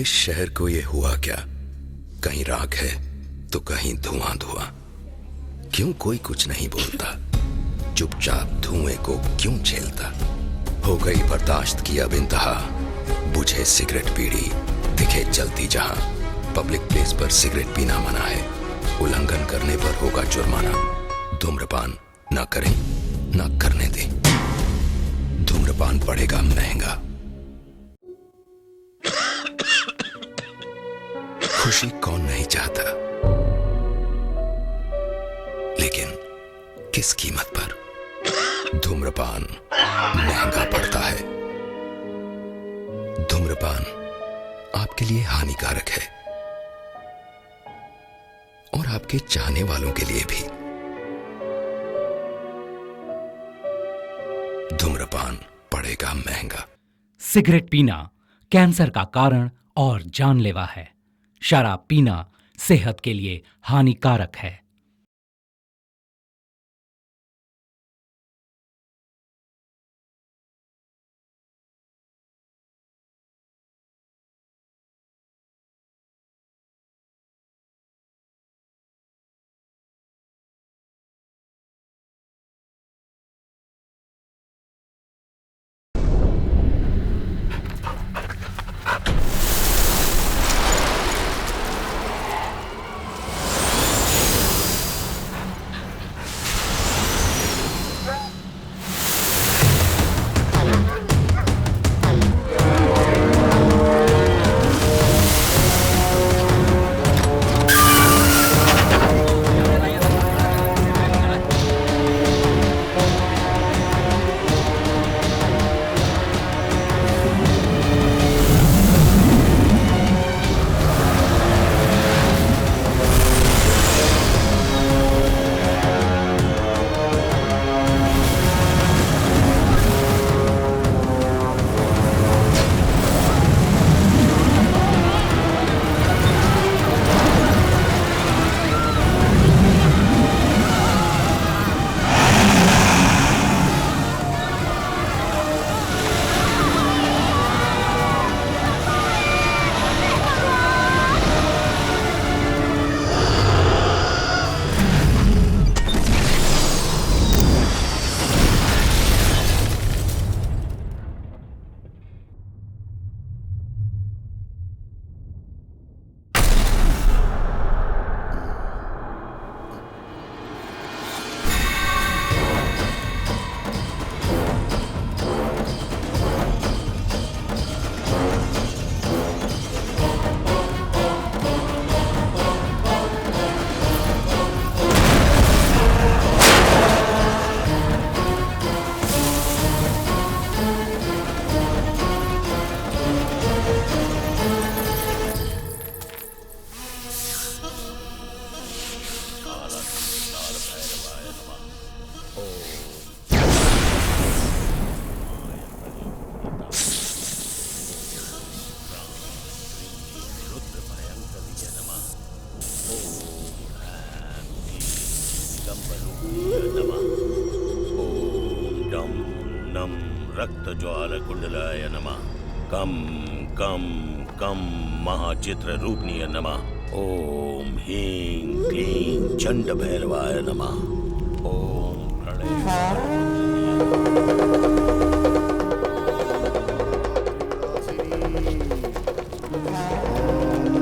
इस शहर को ये हुआ क्या? कहीं राख है तो कहीं धुआं धुआं। क्यों कोई कुछ नहीं बोलता? चुपचाप धुएं को क्यों झेलता? हो गई बर्दाश्त की अब इंतहा। बुझे सिगरेट बीड़ी दिखे जलती जहां। पब्लिक प्लेस पर सिगरेट पीना मना है। उल्लंघन करने पर होगा जुर्माना। धूम्रपान ना करें ना करने दें। धूम्रपान पड़ेगा महंगा। खुशी कौन नहीं चाहता, लेकिन किस कीमत पर? धूम्रपान महंगा पड़ता है। धूम्रपान आपके लिए हानिकारक है और आपके चाहने वालों के लिए भी। धूम्रपान पड़ेगा महंगा। सिगरेट पीना कैंसर का कारण और जानलेवा है। शराब पीना सेहत के लिए हानिकारक है। रक्त ज्वाल कुंडलाय नमः। कम कम कम महाचित्र रूपनीय नमः। ओम ह्रीं क्लीं चंड भैरवाय नमः। ओम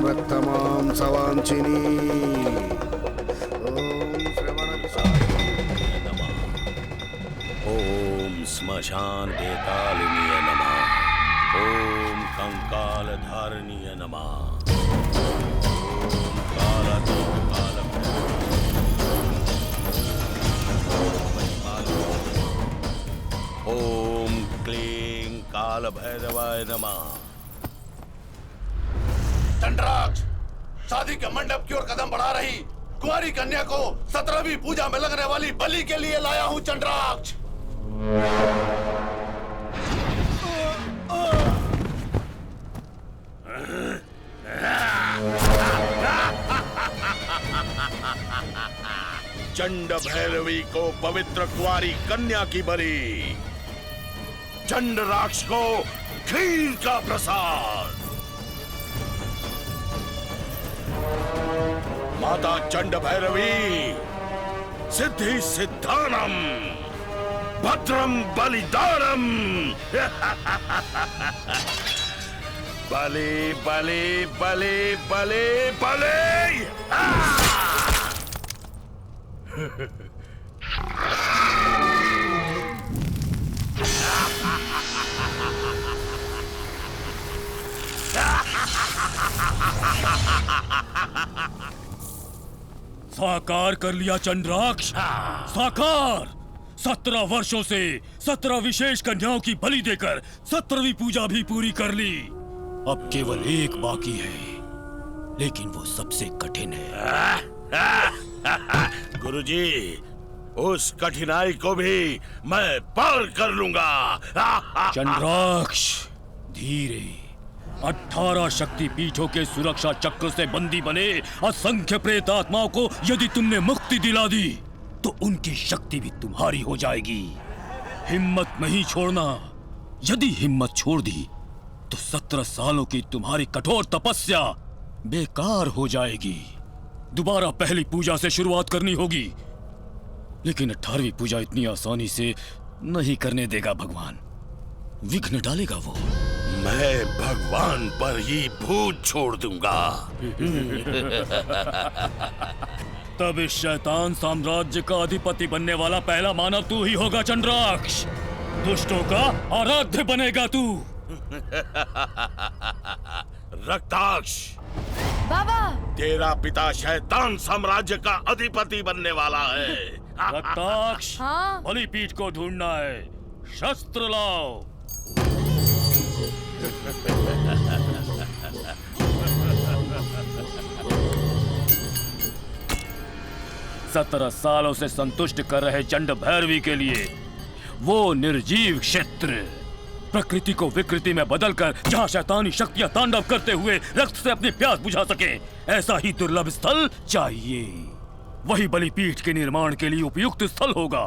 रक्तमां सवांचिनी। श्मशान बेतालिनीय नमः। ओम कंकाल धारणीय नमः। ओम क्लीं काल भैरवाय नमः। चंद्राक्ष शादी के मंडप की ओर कदम बढ़ा रही कुंवारी कन्या को 17वीं पूजा में लगने वाली बलि के लिए लाया हूं। चंद्राक्ष चंड भैरवी को पवित्र कुंवारी कन्या की बलि। चंड राक्ष को खीर का प्रसाद। माता चंड भैरवी सिद्धि सिद्धानम भद्रम बलिदानम बले बले बले बले बले साकार कर लिया चंद्राक्ष, साकार। 17 वर्षों से 17 विशेष कन्याओं की बलि देकर 17वीं पूजा भी पूरी कर ली। अब केवल एक बाकी है, लेकिन वो सबसे कठिन है। गुरुजी, उस कठिनाई को भी मैं पार कर लूंगा। चंद्राक्ष, धीरे। 18 शक्ति पीठों के सुरक्षा चक्र से बंदी बने असंख्य प्रेत आत्माओं को यदि तुमने मुक्ति दिला दी तो उनकी शक्ति भी तुम्हारी हो जाएगी। हिम्मत नहीं छोड़ना। यदि हिम्मत छोड़ दी तो 17 सालों की तुम्हारी कठोर तपस्या बेकार हो जाएगी। दोबारा पहली पूजा से शुरुआत करनी होगी, लेकिन 18वीं पूजा इतनी आसानी से नहीं करने देगा भगवान। विघ्न डालेगा वो। मैं भगवान पर ही भूत छोड़ दूंगा। तब इस शैतान साम्राज्य का अधिपति बनने वाला पहला मानव तू ही होगा चंद्राक्ष। दुष्टों का आराध्य बनेगा तू। रक्ताक्ष, बाबा, तेरा पिता शैतान साम्राज्य का अधिपति बनने वाला है। रक्ताक्ष, हाँ? बलिपीठ को ढूंढना है। शस्त्र लाओ। 17 सालों से संतुष्ट कर रहे चंड भैरवी के लिए वो निर्जीव क्षेत्र, प्रकृति को विकृति में बदलकर जहां शैतानी शक्तियां तांडव करते हुए रक्त से अपनी प्यास बुझा सके, ऐसा ही दुर्लभ स्थल चाहिए। वही बलिपीठ के निर्माण के लिए उपयुक्त स्थल होगा।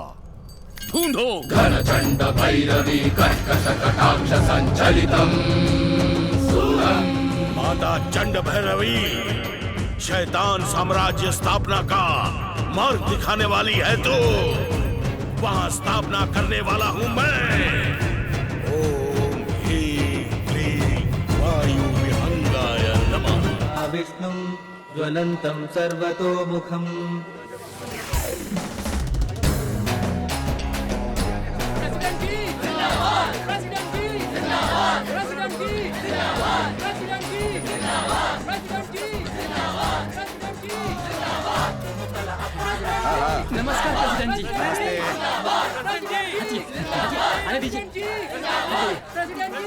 ढूंढो। घन चंड भैरवी कर्कश कटाक्ष संचलितम सूरम। माता चंड भैरवी शैतान साम्राज्य स्थापना का मार्ग दिखाने वाली है तो वहां स्थापना करने वाला हूं मैं। ओम ह्रीं क्लीं वायु विहंगाय नमः। विष्णुं ज्वलन्तं सर्वतोमुखम्। नमस्कार प्रेसिडेंट जी। आने दीजिए।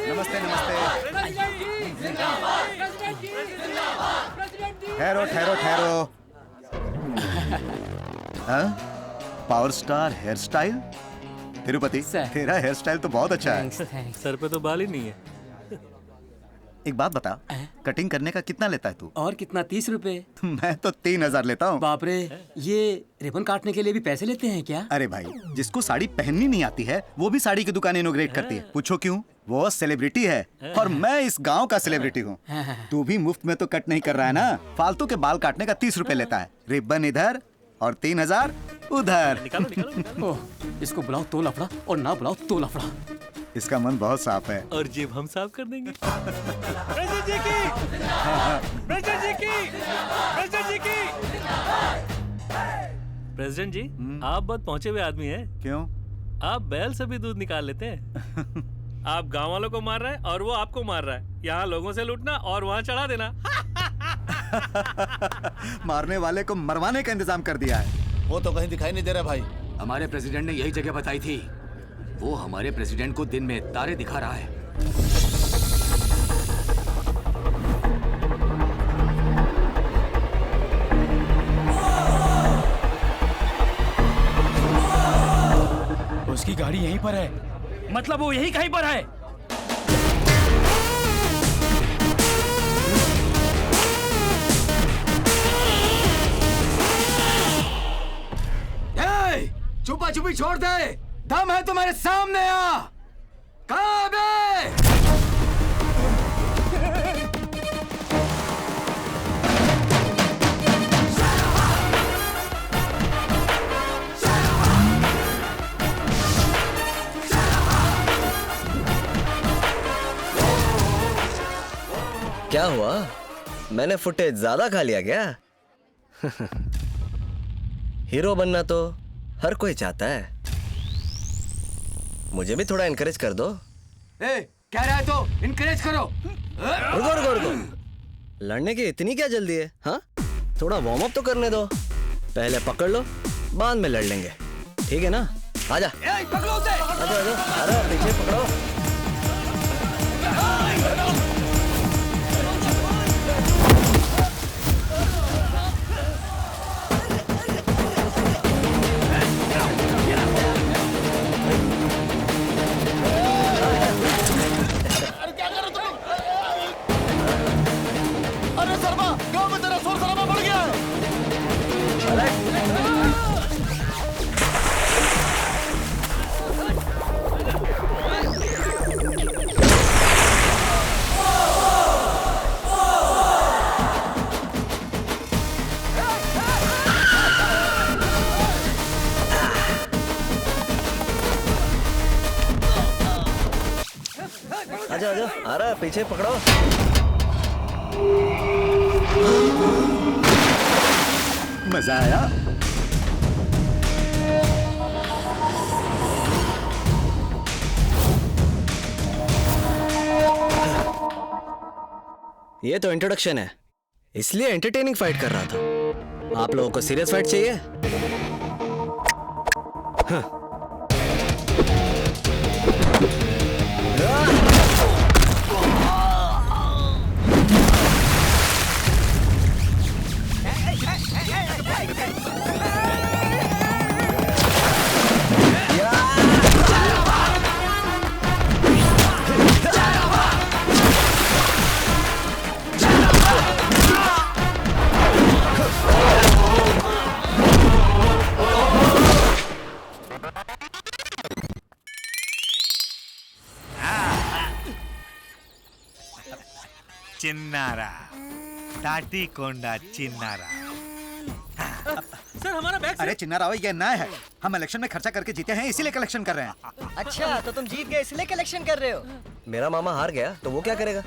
नमस्ते नमस्ते। ठहरो ठहरो ठहरो। Power star hair style. Tirupati, तेरा हेयर स्टाइल तो बहुत अच्छा है। सर पे तो बाल ही नहीं है। एक बात बता, कटिंग करने का कितना लेता है तू? और कितना? 30 रुपए। मैं तो 3000 लेता हूँ। बाप रे, ये रिबन काटने के लिए भी पैसे लेते हैं क्या? अरे भाई, जिसको साड़ी पहननी नहीं आती है वो भी साड़ी की दुकान इनोग्रेट करती है। पूछो क्यों? वो सेलिब्रिटी है और मैं इस गांव का सेलिब्रिटी हूँ। तू भी मुफ्त में तो कट नहीं कर रहा है ना। फालतू के बाल काटने का 30 रुपए लेता है। रिबन इधर और 3000 उधर। ओह, इसको बुलाओ तो लफड़ा और ना बुलाओ तो लफड़ा। इसका मन बहुत साफ है। और जेब हम साफ कर देंगे। प्रेसिडेंट जी की, प्रेसिडेंट जी की, प्रेसिडेंट जी की। प्रेसिडेंट जी, आप बहुत पहुंचे हुए आदमी हैं। क्यों? आप बैल से भी दूध निकाल लेते हैं। आप गांव वालों को मार रहे हैं और वो आपको मार रहा है। यहाँ लोगों से लूटना और वहाँ चढ़ा देना। मारने वाले को मरवाने का इंतजाम कर दिया है। वो तो कहीं दिखाई नहीं दे रहा भाई। हमारे प्रेसिडेंट ने यही जगह बताई थी। वो हमारे प्रेसिडेंट को दिन में तारे दिखा रहा है। उसकी गाड़ी यहीं पर है। मतलब वो यहीं कहीं पर है। छुपा छुपी छोड़ दे। दम है तुम्हारे सामने आ। कहाँ बे? क्या हुआ? मैंने फुटेज ज्यादा खा लिया क्या? हीरो बनना तो हर कोई चाहता है, मुझे भी थोड़ा इनकरेज कर दो। कह रहा है तो इनकरेज करो। रुको। लड़ने की इतनी क्या जल्दी है? हाँ, थोड़ा वार्म अप तो करने दो। पहले पकड़ लो, बाद में लड़ लेंगे, ठीक है ना? आजा। पकड़ो उसे। आजा आजा, अरे पीछे पकड़ो। आजा आजा, आ रहा है, पीछे पकड़ो। मजा आया? ये तो इंट्रोडक्शन है, इसलिए एंटरटेनिंग फाइट कर रहा था। आप लोगों को सीरियस फाइट चाहिए? हाँ। चिन्नारा, टाटी कोंडा चिन्नारा। सर हमारा बैग। अरे चिन्नारा ये नया है, हम इलेक्शन में खर्चा करके जीते हैं इसीलिए कलेक्शन कर रहे हैं। अच्छा, तो तुम जीत गए इसलिए कलेक्शन कर रहे हो? मेरा मामा हार गया तो वो क्या करेगा?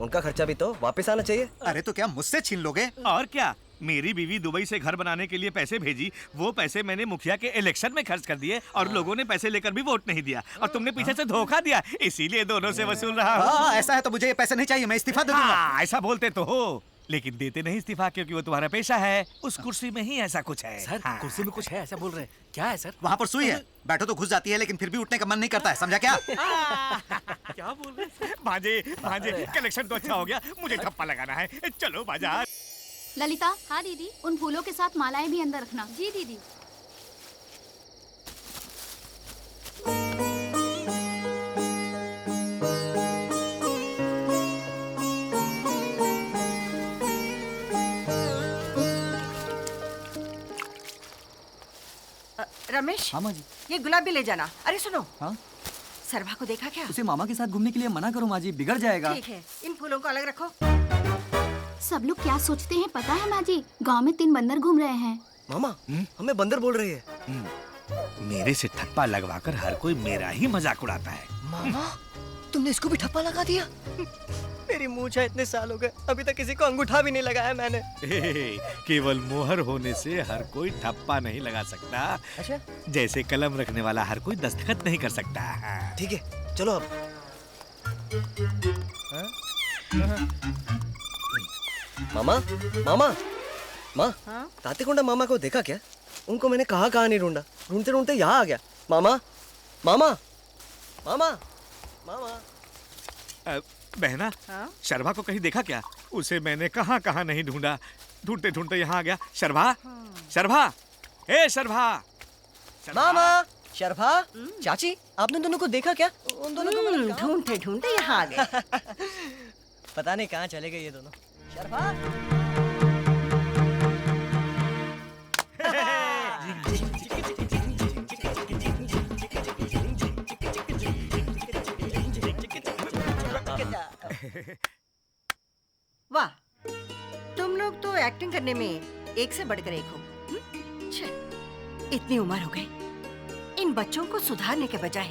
उनका खर्चा भी तो वापस आना चाहिए। अरे तो क्या मुझसे छीन लोगे? और क्या, मेरी बीवी दुबई से घर बनाने के लिए पैसे भेजी, वो पैसे मैंने मुखिया के इलेक्शन में खर्च कर दिए और लोगों ने पैसे लेकर भी वोट नहीं दिया और तुमने पीछे से धोखा दिया, इसीलिए दोनों से वसूल रहा हूँ। ऐसा है तो मुझे ये पैसे नहीं चाहिए, मैं इस्तीफा दे दूंगा। ऐसा बोलते तो हो, लेकिन देते नहीं इस्तीफा क्योंकि वो तुम्हारा पेशा है। उस कुर्सी में ही ऐसा कुछ है। सर कुर्सी में कुछ है ऐसा बोल रहे हैं, क्या है सर? वहाँ पर सुई है, बैठो तो घुस जाती है लेकिन फिर भी उठने का मन नहीं करता है, समझा क्या? क्या बोल रहे हैं? भांजे भांजे, कलेक्शन तो अच्छा हो गया, मुझे ठप्पा लगाना है, चलो बाजार। ललिता। हाँ दीदी। उन फूलों के साथ मालाएं भी अंदर रखना। जी दीदी। रमेश। हाँ माँ जी। ये गुलाब भी ले जाना। अरे सुनो। हाँ? सरभा को देखा क्या? उसे मामा के साथ घूमने के लिए मना करो माँ जी, बिगड़ जाएगा। ठीक है, इन फूलों को अलग रखो। सब लोग क्या सोचते हैं पता है माँ जी? गाँव में 3 बंदर घूम रहे हैं। मामा हमें बंदर बोल रही है। मेरे से ठप्पा लगवाकर हर कोई मेरा ही मजाक उड़ाता है। मामा तुमने इसको भी ठप्पा लगा दिया? मेरी मूंछ है, इतने साल हो गए अभी तक किसी को अंगूठा भी नहीं लगाया मैंने। केवल मोहर होने से हर कोई ठप्पा नहीं लगा सकता। अच्छा? जैसे कलम रखने वाला हर कोई दस्तखत नहीं कर सकता। ठीक है चलो अब। मामा मामा माँ, तातेकोंडा मामा को देखा क्या? उनको मैंने कहाँ नहीं ढूंढा, ढूंढते ढूंढते यहाँ आ गया। मामा मामा मामा मामा। बहना, शर्मा को कहीं देखा क्या? उसे मैंने कहाँ नहीं ढूंढा, ढूंढते ढूंढते यहाँ आ गया। शर्मा, शर्मा, ए शर्मा। मामा, शर्मा, चाची, आपने दोनों को देखा क्या? उन दोनों को ढूंढते ढूंढते यहाँ आ गए। पता नहीं कहाँ चले गए ये दोनों। शर्मा। वाह, तुम लोग तो एक्टिंग करने में एक से बढ़कर एक हो। इतनी उम्र हो गई, इन बच्चों को सुधारने के बजाय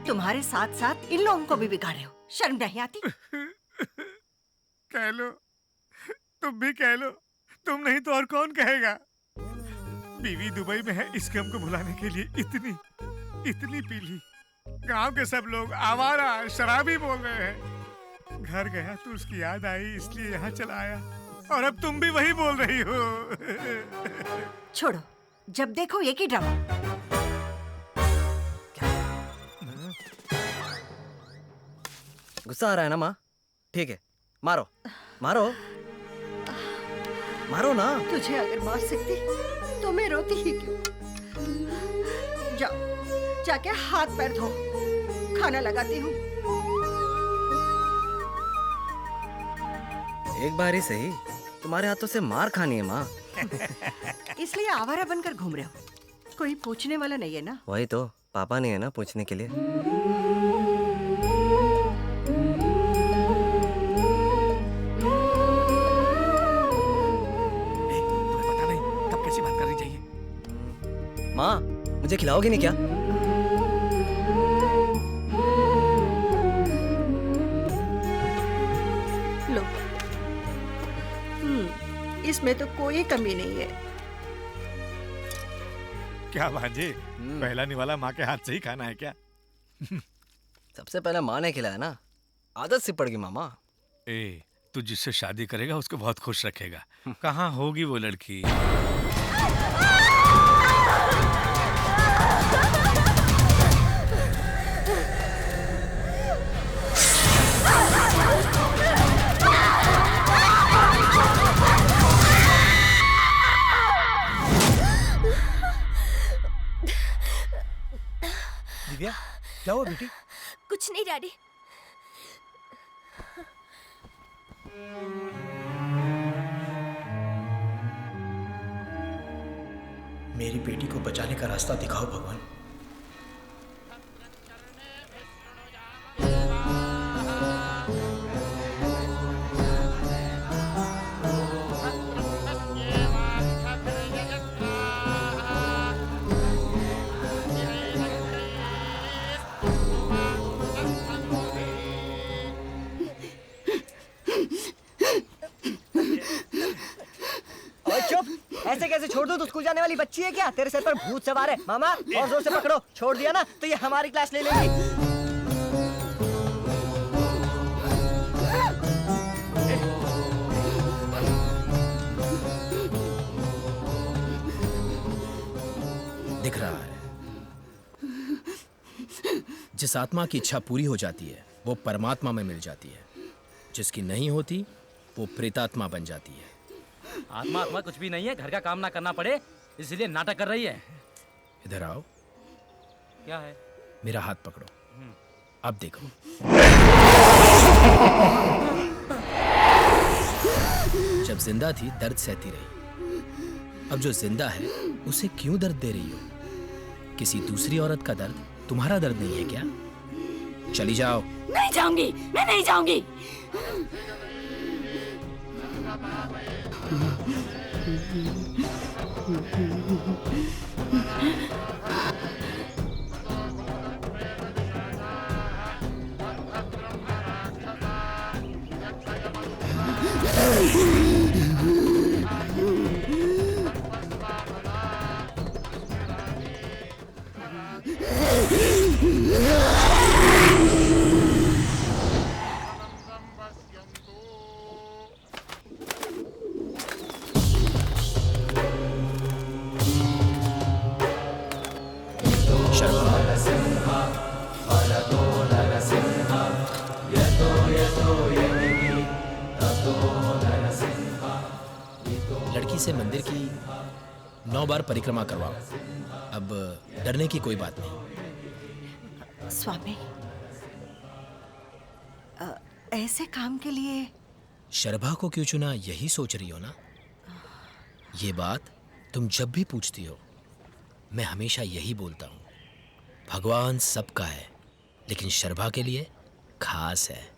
तुम्हारे साथ साथ इन लोगों को भी बिगाड़ रहे हो। शर्म नहीं आती? कह लो, तुम भी कह लो, तुम नहीं तो और कौन कहेगा। बीवी दुबई में है, इस गम को भुलाने के लिए इतनी पी ली। गांव के सब लोग आवारा शराबी बोल रहे हैं। घर गया तो उसकी याद आई, इसलिए यहाँ चला आया। और अब तुम भी वही बोल रही हो। छोड़ो, जब देखो एक ही ड्रामा। गुस्सा आ रहा है ना माँ? ठीक है, मारो मारो मारो ना। तुझे अगर मार सकती तो मैं रोती ही क्यों? जाओ, जाके हाथ पैर धो, खाना लगाती हूँ। एक बार ही सही, तुम्हारे हाथों से मार खानी है माँ। इसलिए आवारा बनकर घूम रहे हो, कोई पूछने वाला नहीं है ना? वही तो, पापा नहीं है ना पूछने के लिए। तुम्हें पता नहीं कब कैसी बात करनी चाहिए। माँ, मुझे खिलाओगे नहीं क्या? लो। इसमें तो कोई कमी नहीं है। क्या भांजे, पहला निवाला माँ के हाथ से ही खाना है क्या? सबसे पहले माँ ने खिलाया ना, आदत सी पड़ गई मामा। तू जिससे शादी करेगा उसको बहुत खुश रखेगा। कहाँ होगी वो लड़की? दिव्या, क्या हुआ बेटी? कुछ नहीं डैडी। मेरी बेटी को बचाने का रास्ता दिखाओ भगवान। ऐसे कैसे छोड़ दो? तो स्कूल जाने वाली बच्ची है क्या? तेरे सर पर भूत सवार है। मामा, और जोर से पकड़ो। छोड़ दिया ना तो ये हमारी क्लास ले लेगी। दिख रहा है, जिस आत्मा की इच्छा पूरी हो जाती है वो परमात्मा में मिल जाती है, जिसकी नहीं होती वो प्रेतात्मा बन जाती है। आत्मा कुछ भी नहीं है, घर का काम ना करना पड़े इसलिए नाटक कर रही है। इधर आओ। क्या है? मेरा हाथ पकड़ो। अब देखो। जब जिंदा थी दर्द सहती रही, अब जो जिंदा है उसे क्यों दर्द दे रही हो? किसी दूसरी औरत का दर्द तुम्हारा दर्द नहीं है क्या? चली जाओ। नहीं जाऊंगी, मैं नहीं जाऊंगी। लड़की से मंदिर की 9 बार परिक्रमा करवाओ। अब डरने की कोई बात नहीं। स्वामी, ऐसे काम के लिए शर्भा को क्यों चुना, यही सोच रही हो ना? ये बात तुम जब भी पूछती हो मैं हमेशा यही बोलता हूँ, भगवान सबका है लेकिन शर्भा के लिए खास है।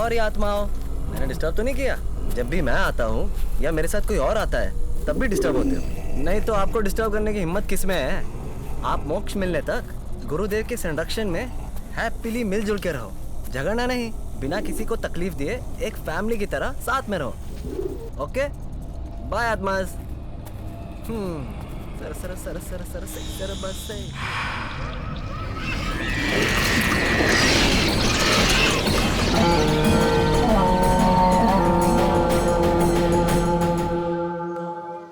सॉरी आत्माओं, मैंने डिस्टर्ब तो नहीं किया? जब भी मैं आता हूँ या मेरे साथ कोई और आता है तब भी डिस्टर्ब होते हो। नहीं तो आपको डिस्टर्ब करने की हिम्मत किस में है? आप मोक्ष मिलने तक गुरुदेव के संरक्षण में हैप्पीली मिलजुल के रहो, झगड़ना नहीं, बिना किसी को तकलीफ दिए एक फैमिली की तरह साथ में रहो। ओके, बाय आत्मास। Sir sir sir sir sir sir बस से।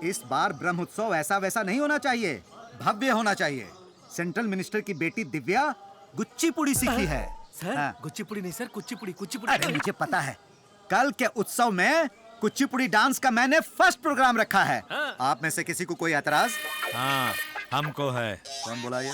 इस बार ब्रह्मोत्सव ऐसा वैसा नहीं होना चाहिए, भव्य होना चाहिए। सेंट्रल मिनिस्टर की बेटी दिव्या गुच्चीपुड़ी सीखी है। सर गुच्चीपुड़ी नहीं सर, कुचिपुड़ी कुचिपुड़ी। अरे मुझे पता है, कल के उत्सव में कुचिपुड़ी डांस का मैंने फर्स्ट प्रोग्राम रखा है। आप में से किसी को कोई एतराज? हाँ, हमको है। कौन बोला ये?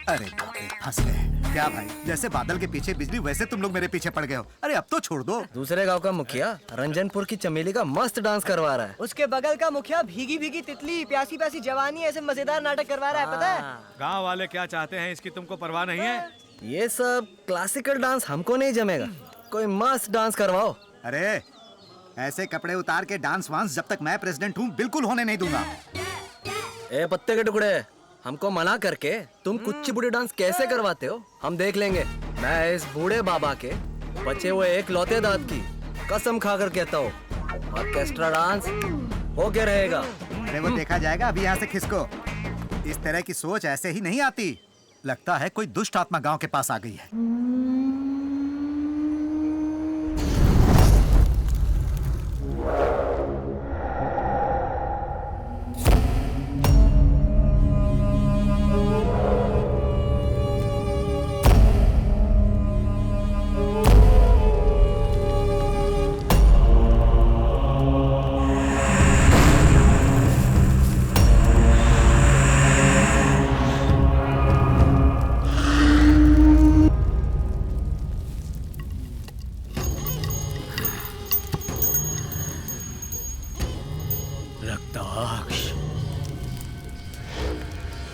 अरे बाप रे, फंस गए। क्या भाई, जैसे बादल के पीछे बिजली वैसे तुम लोग मेरे पीछे पड़ गए हो। अरे अब तो छोड़ दो। दूसरे गांव का मुखिया रंजनपुर की चमेली का मस्त डांस करवा रहा है। उसके बगल का मुखिया भीगी भीगी तितली प्यासी प्यासी जवानी ऐसे मजेदार नाटक करवा रहा है, पता है? गांव वाले क्या चाहते हैं इसकी तुमको परवाह नहीं है? ये सब क्लासिकल डांस हमको नहीं जमेगा, कोई मस्त डांस करवाओ। अरे ऐसे कपड़े उतार के डांस वांस जब तक मैं प्रेसिडेंट हूँ बिल्कुल होने नहीं दूंगा। ए पत्ते के टुकड़े, हमको मना करके तुम कुचिपुड़ी डांस कैसे करवाते हो हम देख लेंगे। मैं इस बूढ़े बाबा के बचे हुए एक लौते दांत की कसम खाकर कहता हूँ, ऑर्केस्ट्रा डांस होके रहेगा। अरे वो देखा जाएगा, अभी यहाँ से खिसको। इस तरह की सोच ऐसे ही नहीं आती। लगता है कोई दुष्ट आत्मा गांव के पास आ गई है।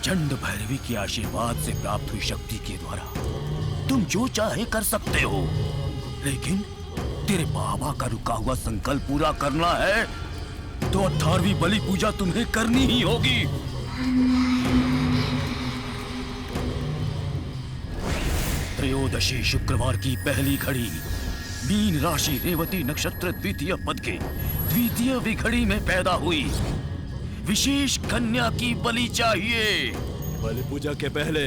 चंड भैरवी के आशीर्वाद से प्राप्त हुई शक्ति के द्वारा तुम जो चाहे कर सकते हो, लेकिन तेरे बाबा का रुका हुआ संकल्प पूरा करना है तो 18वीं बलि पूजा तुम्हें करनी ही होगी। त्रयोदशी शुक्रवार की पहली घड़ी मीन राशि रेवती नक्षत्र द्वितीय पद के द्वितीय विघड़ी में पैदा हुई। विशेष कन्या की बलि चाहिए। बलि पूजा के पहले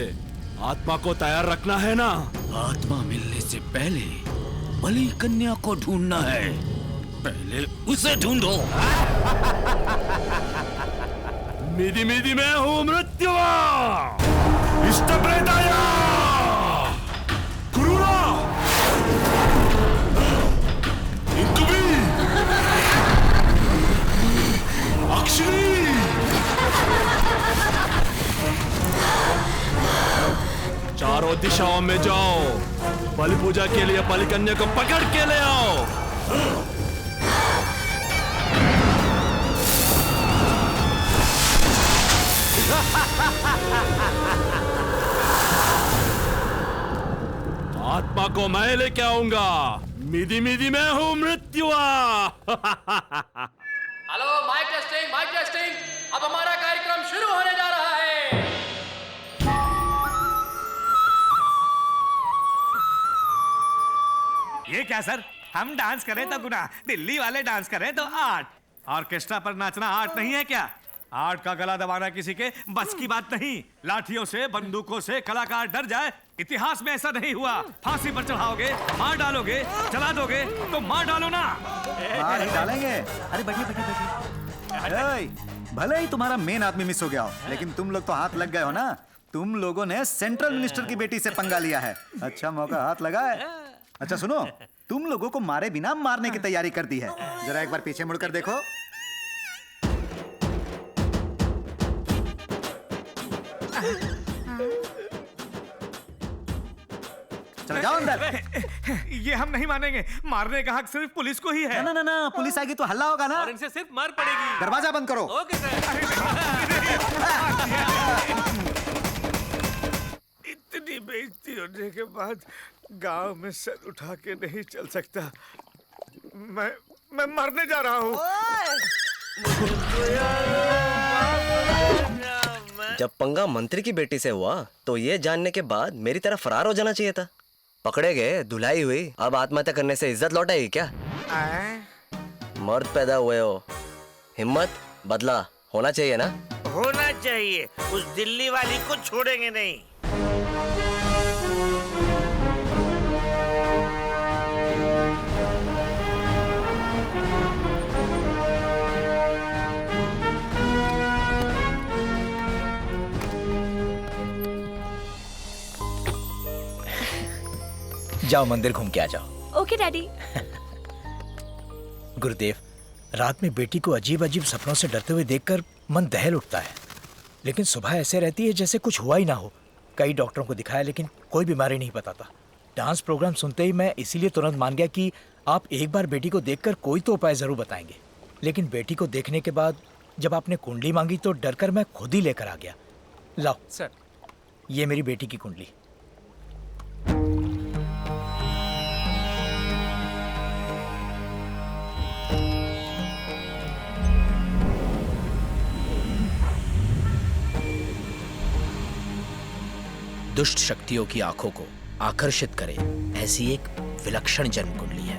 आत्मा को तैयार रखना है ना? आत्मा मिलने से पहले बलि कन्या को ढूंढना है, पहले उसे ढूंढो। मिदी मिदी मैं हूँ मृत्यु, इष्ट प्रेताय, क्रूरा, इंकुबी, अक्षरी, चारों दिशाओं में जाओ, बलि पूजा के लिए बलि कन्या को पकड़ के ले आओ। आत्मा को मैं लेके आऊंगा। मिदी मिदी मैं हूं मृत्युआ। Hello, mic testing. अब हमारा कार्यक्रम शुरू होने जा रहा है। ये क्या सर, हम डांस करें तो गुनाह, दिल्ली वाले डांस करें तो आर्ट। ऑर्केस्ट्रा पर नाचना आर्ट नहीं है क्या? आर्ट का गला दबाना किसी के बस की बात नहीं। लाठियों से बंदूकों से कलाकार डर जाए, इतिहास में ऐसा नहीं हुआ। फांसी पर चढ़ाओगे, मार डालोगे, जला दोगे तो मार डालो ना। मार ही डालेंगे। अरे बैठिए। भले ही तुम्हारा मेन आदमी मिस हो गया हो, लेकिन तुम लोग तो हाथ लग गए हो ना। तुम लोगों ने सेंट्रल मिनिस्टर की बेटी से पंगा लिया है। अच्छा मौका हाथ लगा है। अच्छा सुनो, तुम लोगों को मारे बिना मारने की तैयारी कर दी है। जरा एक बार पीछे मुड़कर देखो। चलो जाओ अंदर। ये हम नहीं मानेंगे, मारने का हक सिर्फ पुलिस को ही है। ना ना ना, पुलिस आएगी तो हल्ला होगा ना। और इनसे सिर्फ मार पड़ेगी। दरवाजा बंद करो। Okay sir. इतनी बेइज्जती होने के बाद गांव में सर उठा के नहीं चल सकता। मैं मरने जा रहा हूँ। जब पंगा मंत्री की बेटी से हुआ तो ये जानने के बाद मेरी तरह फरार हो जाना चाहिए था। पकड़े गए, धुलाई हुई, अब आत्महत्या करने से इज्जत लौटाएगी क्या? मर्द पैदा हुए हो, हिम्मत बदला होना चाहिए ना? होना चाहिए। उस दिल्ली वाली को छोड़ेंगे नहीं। जाओ मंदिर घूम के आ जाओ। Okay daddy. गुरुदेव, रात में बेटी को अजीब अजीब सपनों से डरते हुए देखकर मन दहल उठता है, लेकिन सुबह ऐसे रहती है जैसे कुछ हुआ ही ना हो। कई डॉक्टरों को दिखाया लेकिन कोई बीमारी नहीं बताता। डांस प्रोग्राम सुनते ही मैं इसीलिए तुरंत मान गया कि आप एक बार बेटी को देखकर कोई तो उपाय जरूर बताएंगे। लेकिन बेटी को देखने के बाद जब आपने कुंडली मांगी तो डरकर मैं खुद ही लेकर आ गया। लाओ सर, ये मेरी बेटी की कुंडली। दुष्ट शक्तियों की आंखों को आकर्षित करे ऐसी एक विलक्षण जन्म कुंडली है।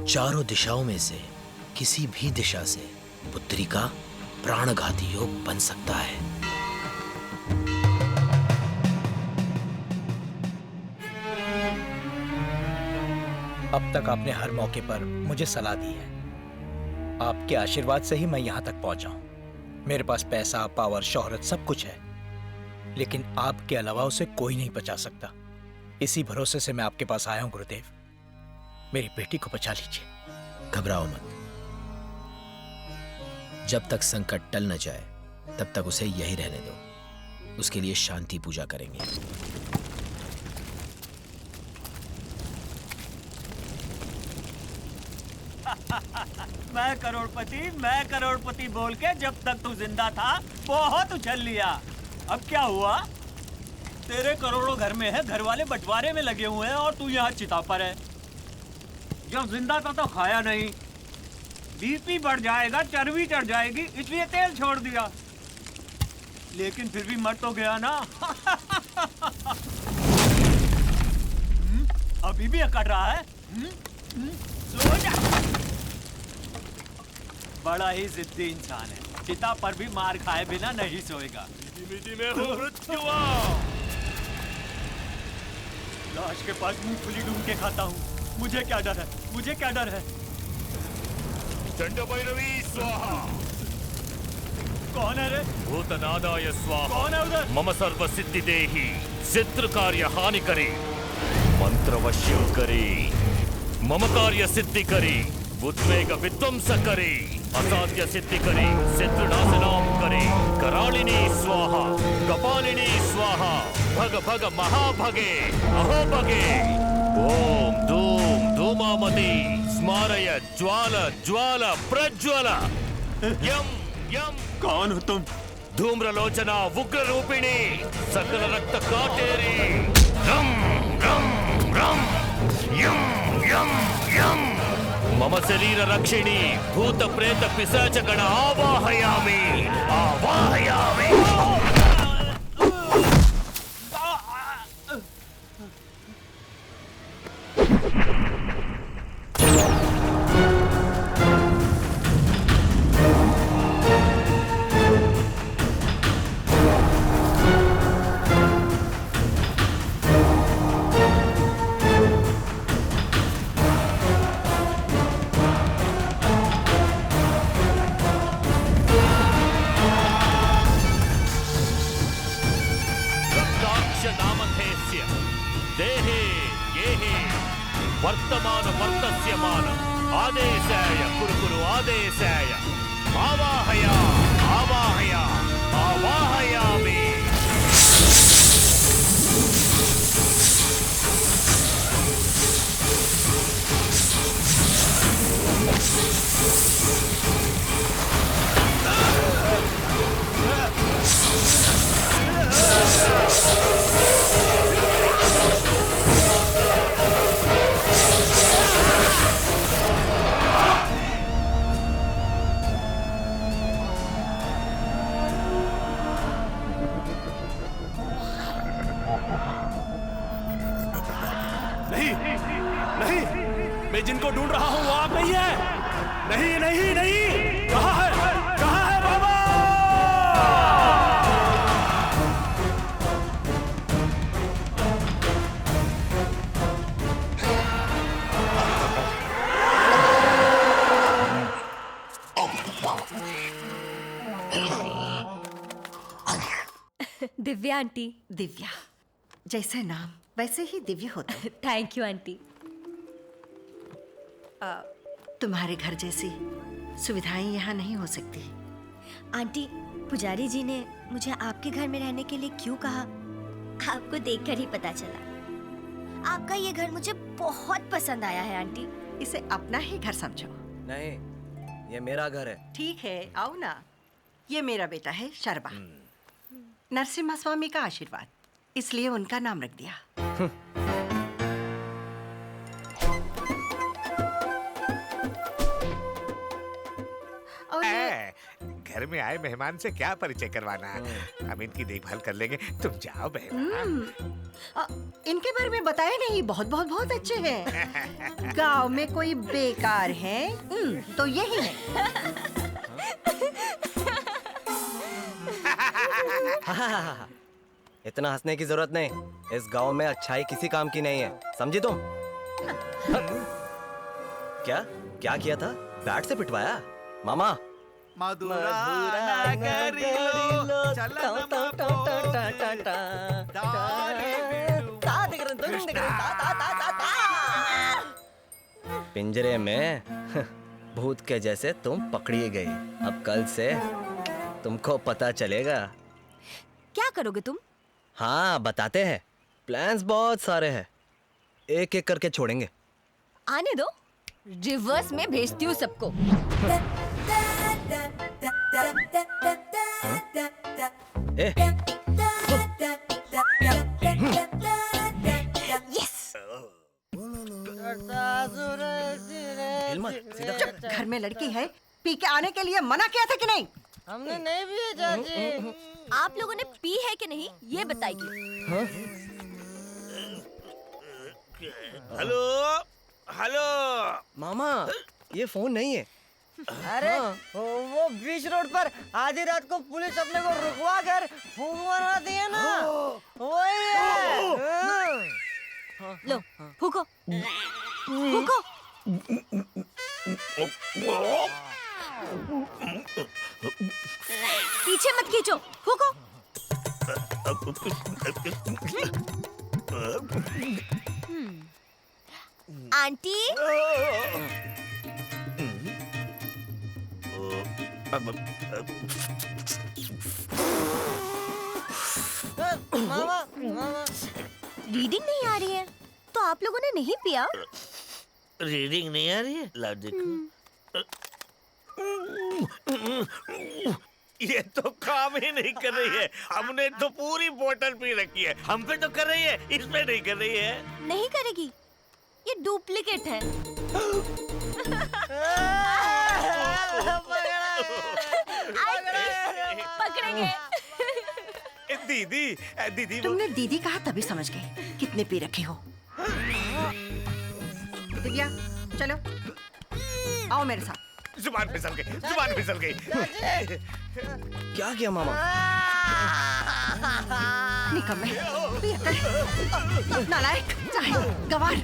चारों दिशाओं में से किसी भी दिशा से पुत्री का प्राणघाती योग बन सकता है। अब तक आपने हर मौके पर मुझे सलाह दी है। आपके आशीर्वाद से ही मैं यहां तक पहुंचा हूं। मेरे पास पैसा, पावर, शोहरत सब कुछ है, लेकिन आपके अलावा उसे कोई नहीं बचा सकता। इसी भरोसे से मैं आपके पास आया हूं गुरुदेव। मेरी बेटी को बचा लीजिए। घबराओ मत। जब तक संकट टल न जाए तब तक उसे यही रहने दो। उसके लिए शांति पूजा करेंगे। मैं करोड़पति बोल के जब तक तू जिंदा था बहुत उछल लिया। अब क्या हुआ? तेरे करोड़ों घर में है, घर वाले बंटवारे में लगे हुए हैं और तू यहाँ चिता पर है। जब जिंदा था तो खाया नहीं, बीपी बढ़ जाएगा, चर्बी चढ़ जाएगी, इसलिए तेल छोड़ दिया। लेकिन फिर भी मर तो गया ना। अभी भी अकड़ रहा है। सो जा। बड़ा ही जिद्दी इंसान है। चिता पर भी मार खाए बिना नहीं सोएगा। लाश के पास मूंगफली ढूंढ के खाता हूँ। मुझे क्या डर है? मुझे क्या डर है? चंड भैरवी स्वाहा। कौन है रे? भूतनादाय स्वाहा। कौन है उधर? मम सर्व सिद्धि देहि। चित्र कार्य हानि करे, मंत्र वश्यम करे, मम कार्य सिद्धि करे, उद्वेग विध्वंस करे, असाध्य सिद्धि करे, शत्रुनाशनाम करे। करालिनी स्वाहा, कपालिनी स्वाहा, भग भग महाभगे, अहोभगे। ओम धूम धूमामति स्मारय ज्वाल ज्वाल प्रज्वल। यम यम। कौन हो तुम? धूम्रलोचना उग्र रूपिणी, सकल रक्त काटेरी। रम रम रम यम यम यम। मम शरीर रक्षिणी भूत प्रेत पिशाच गण आवाहयामि आवाहयामि। वर्तमान वर्तस्यमान आदेशाय कुरु आदेशाय आवाहय आवाहय आवाहयामि। नहीं, मैं जिनको ढूंढ रहा हूँ वो आप नहीं है। नहीं नहीं नहीं, कहाँ है बाबा? दिव्या आंटी। दिव्या, जैसे नाम वैसे ही दिव्य होता है। Thank you aunty. तुम्हारे घर जैसी सुविधाएं यहाँ नहीं हो सकती। आंटी, पुजारी जी ने मुझे आपके घर में रहने के लिए क्यों कहा, आपको देखकर ही पता चला। आपका ये घर मुझे बहुत पसंद आया है आंटी। इसे अपना ही घर समझो। नहीं, ये मेरा घर है। ठीक है, आओ ना। ये मेरा बेटा है शर्मा। नरसिम्हा स्वामी का आशीर्वाद, इसलिए उनका नाम रख दिया। घर में आए मेहमान से क्या परिचय करवाना, हम इनकी देखभाल कर लेंगे, तुम जाओ बहन। इनके बारे में बताया नहीं, बहुत बहुत बहुत अच्छे हैं। गांव में कोई बेकार है तो यही है। इतना हंसने की जरूरत नहीं, इस गांव में अच्छाई किसी काम की नहीं है, समझी तुम? क्या क्या किया था? बैट से पिटवाया? मामा पिंजरे में भूत के जैसे तुम पकड़ी गई। अब कल से तुमको पता चलेगा। क्या करोगे तुम? हाँ, बताते हैं। प्लान्स बहुत सारे हैं, एक एक करके छोड़ेंगे। आने दो, रिवर्स में भेजती हूँ सबको। घर में लड़की है, पी के आने के लिए मना किया था कि नहीं? हमने नहीं पिया चाची। आप लोगों ने पी है कि नहीं ये बताइए। हेलो हेलो मामा, ये फोन नहीं है। अरे वो बीच रोड पर आधी रात को पुलिस अपने को रुकवा कर फूंक मराती है ना, वही है। लो फूको फूको। पीछे मत खींचो, फूको। आंटी, मामा रीडिंग नहीं आ रही है तो आप लोगों ने नहीं पिया? रीडिंग नहीं आ रही है? ला देखो। ये तो काम ही नहीं कर रही है। हमने तो पूरी बोतल पी रखी है, हम पे तो कर रही है, इस पे नहीं कर रही है। नहीं करेगी, ये डुप्लीकेट है। पकड़ेंगे। दीदी दीदी, तुमने दीदी कहा तभी समझ गए कितने पी रखे हो। दिव्या चलो, आओ मेरे साथ। जुबान फिसल गई, जुबान फिसल गई। क्या किया मामा? निकम्मे, नालायक, चाहे गवार।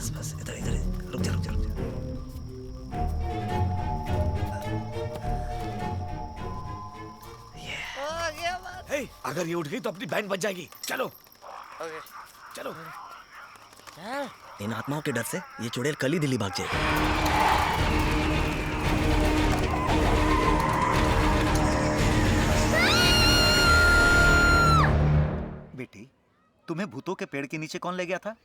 बस इधर इधर रुक जा। अगर ये उठ गई तो अपनी बैंड बच जाएगी। चलो चलो। इन आत्माओं के डर से ये चुड़ैल कल ही दिल्ली भाग जाएगी। बेटी, तुम्हें भूतों के पेड़ के नीचे कौन ले गया था?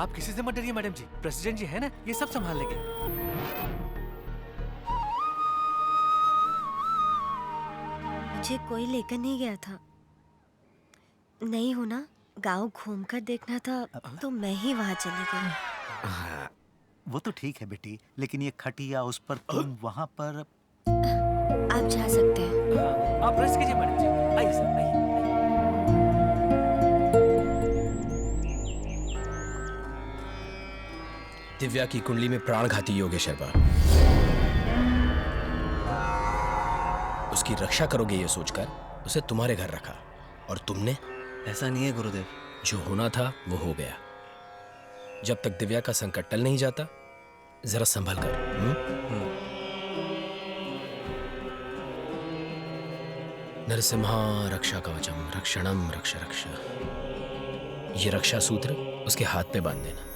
आप किसी से मत डरिए मैडम जी, प्रेसिडेंट जी है ना, ये सब संभाल लेंगे। मुझे कोई लेकर नहीं गया था। नहीं हो ना, गांव घूमकर देखना था तो मैं ही वहां चली गई। वो तो ठीक है बेटी, लेकिन ये खटिया उस पर तुम वहाँ पर। आप जा सकते हैं। आप रेस्ट कीजिए मैडम जी, आइए सर आइए। दिव्या की कुंडली में प्राणघाती योग है शर्मा। उसकी रक्षा करोगे ये सोचकर उसे तुम्हारे घर रखा, और तुमने? ऐसा नहीं है गुरुदेव, जो होना था वो हो गया। जब तक दिव्या का संकट टल नहीं जाता, जरा संभल कर। नरसिम्हा रक्षा कवचम रक्षणम रक्ष रक्ष। ये रक्षा सूत्र उसके हाथ पे बांध देना।